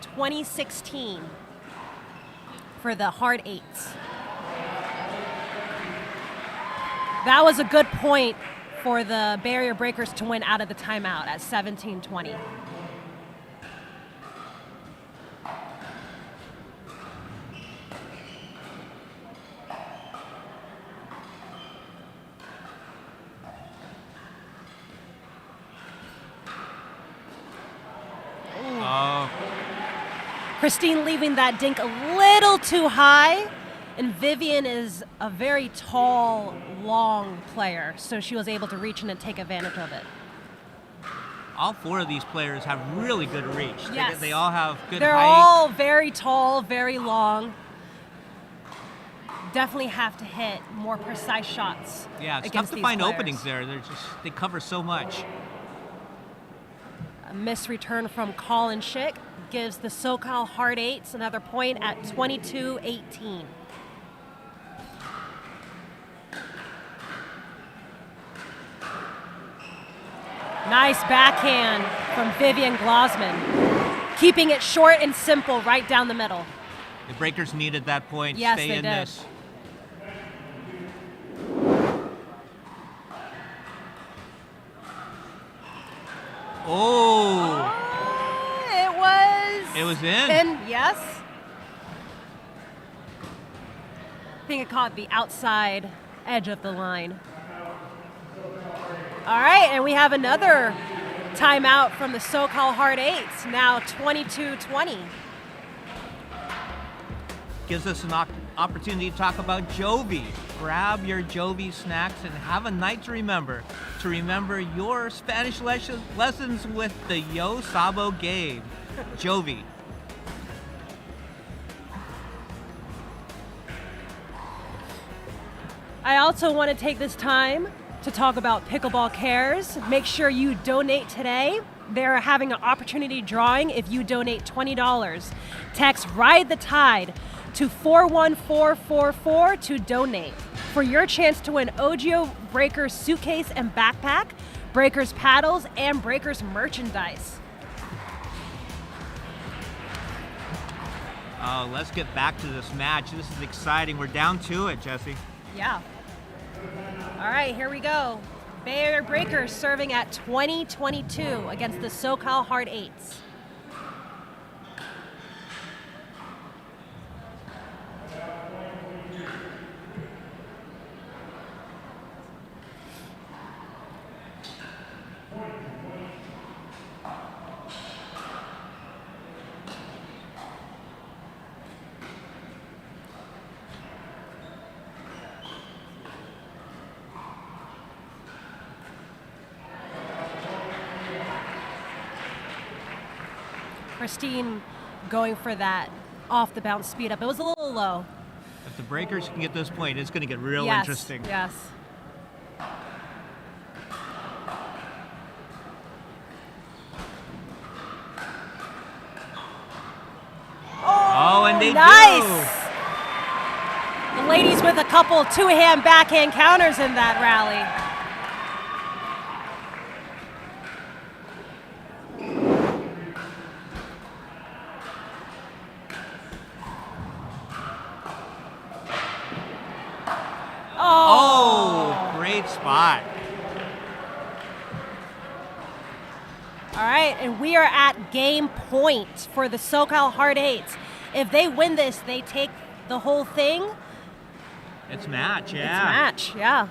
Speaker 1: 2016 for the hard eights. That was a good point for the Bay Area Breakers to win out of the timeout at 17-20.
Speaker 4: Oh.
Speaker 1: Christine leaving that dink a little too high. And Vivian is a very tall, long player, so she was able to reach in and take advantage of it.
Speaker 4: All 4 of these players have really good reach.
Speaker 1: Yes.
Speaker 4: They all have good
Speaker 1: They're
Speaker 4: height.
Speaker 1: all very tall, very long. Definitely have to hit more precise shots.
Speaker 4: Yeah, it's tough
Speaker 1: against
Speaker 4: to
Speaker 1: these
Speaker 4: find
Speaker 1: players.
Speaker 4: openings there. They cover so much.
Speaker 1: A missed return from Colin Schick gives the SoCal Hard Eights another point at 22-18. Nice backhand from Vivian Glosman. Keeping it short and simple right down the middle.
Speaker 4: The Breakers needed that point.
Speaker 1: Yes,
Speaker 4: Stay
Speaker 1: they
Speaker 4: in
Speaker 1: did.
Speaker 4: this. Oh! It was in.
Speaker 1: Yes. I think it caught the outside edge of the line. All right, and we have another timeout from the SoCal Hard Eights, now 22-20.
Speaker 4: Gives us an opportunity to talk about Jovi. Grab your Jovi snacks and have a night to remember. To remember your Spanish lessons with the Yo Sabo game. Jovi.
Speaker 1: I also want to take this time to talk about Pickleball Cares. Make sure you donate today. They're having an opportunity drawing if you donate $20. Text Ride the Tide to 41444 to donate for your chance to win OGIO Breakers suitcase and backpack, Breakers paddles, and Breakers merchandise.
Speaker 4: Oh, let's get back to this match. This is exciting. We're down to it, Jesse.
Speaker 1: Yeah. All right, here we go. Bay Area Breakers serving at 20-22 against the SoCal Hard Eights. Christine going for that off the bounce speed up. It was a little low.
Speaker 4: If the Breakers can get this point, it's going to get real
Speaker 1: Yes,
Speaker 4: interesting.
Speaker 1: Yes.
Speaker 4: Oh, and they
Speaker 1: nice. The ladies with a couple two-hand backhand counters in that rally.
Speaker 4: Oh, great spot.
Speaker 1: All right, and we are at game point for the SoCal Hard Eights. If they win this, they take the whole thing.
Speaker 4: It's match, yeah.
Speaker 1: It's match, yeah.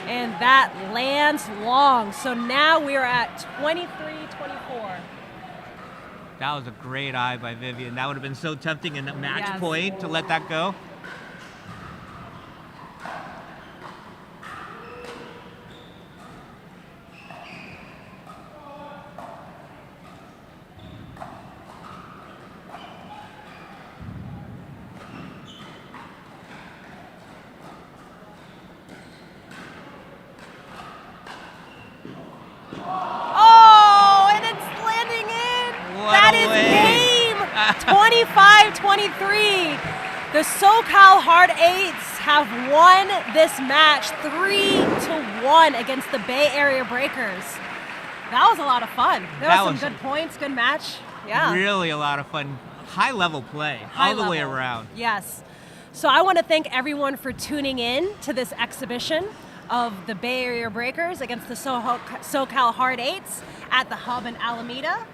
Speaker 1: And that lands long. So now we're at 23-24.
Speaker 4: That was a great eye by Vivian. That would have been so tempting in the match
Speaker 1: Yes.
Speaker 4: point to let that go.
Speaker 1: Oh, and it's landing in.
Speaker 4: What
Speaker 1: That
Speaker 4: a
Speaker 1: is
Speaker 4: wave.
Speaker 1: game 25-23. The SoCal Hard Eights have won this match 3-1 against the Bay Area Breakers. That was a lot of fun. There
Speaker 4: That
Speaker 1: was
Speaker 4: was
Speaker 1: some good points, good match. Yeah.
Speaker 4: Really a lot of fun. High level play
Speaker 1: High
Speaker 4: all the way
Speaker 1: level.
Speaker 4: around.
Speaker 1: Yes. So I want to thank everyone for tuning in to this exhibition of the Bay Area Breakers against the SoCal Hard Eights at the HUB in Alameda.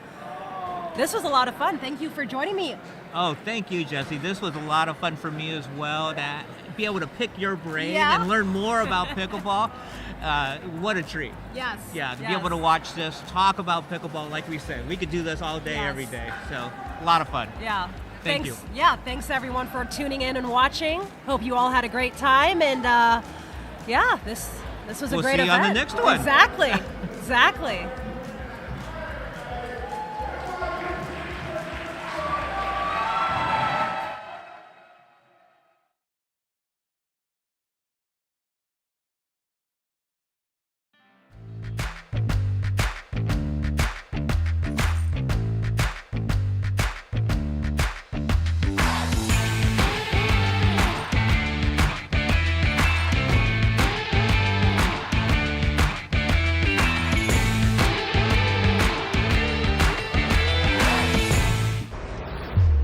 Speaker 1: this was a lot of fun. Thank you for joining me.
Speaker 4: Oh, thank you, Jesse. This was a lot of fun for me as well. To be able to pick your brain
Speaker 1: Yeah.
Speaker 4: and learn more about pickleball. What a treat.
Speaker 1: Yes.
Speaker 4: Yeah, to be
Speaker 1: yes.
Speaker 4: able to watch this, talk about pickleball, like we said. We could do this all day,
Speaker 1: Yes.
Speaker 4: every day. So, a lot of fun.
Speaker 1: Yeah.
Speaker 4: Thank
Speaker 1: thanks,
Speaker 4: you.
Speaker 1: Yeah, thanks everyone for tuning in and watching. Hope you all had a great time. And yeah, this was a
Speaker 4: We'll
Speaker 1: great
Speaker 4: see you
Speaker 1: event.
Speaker 4: on the next one.
Speaker 1: Exactly. Exactly.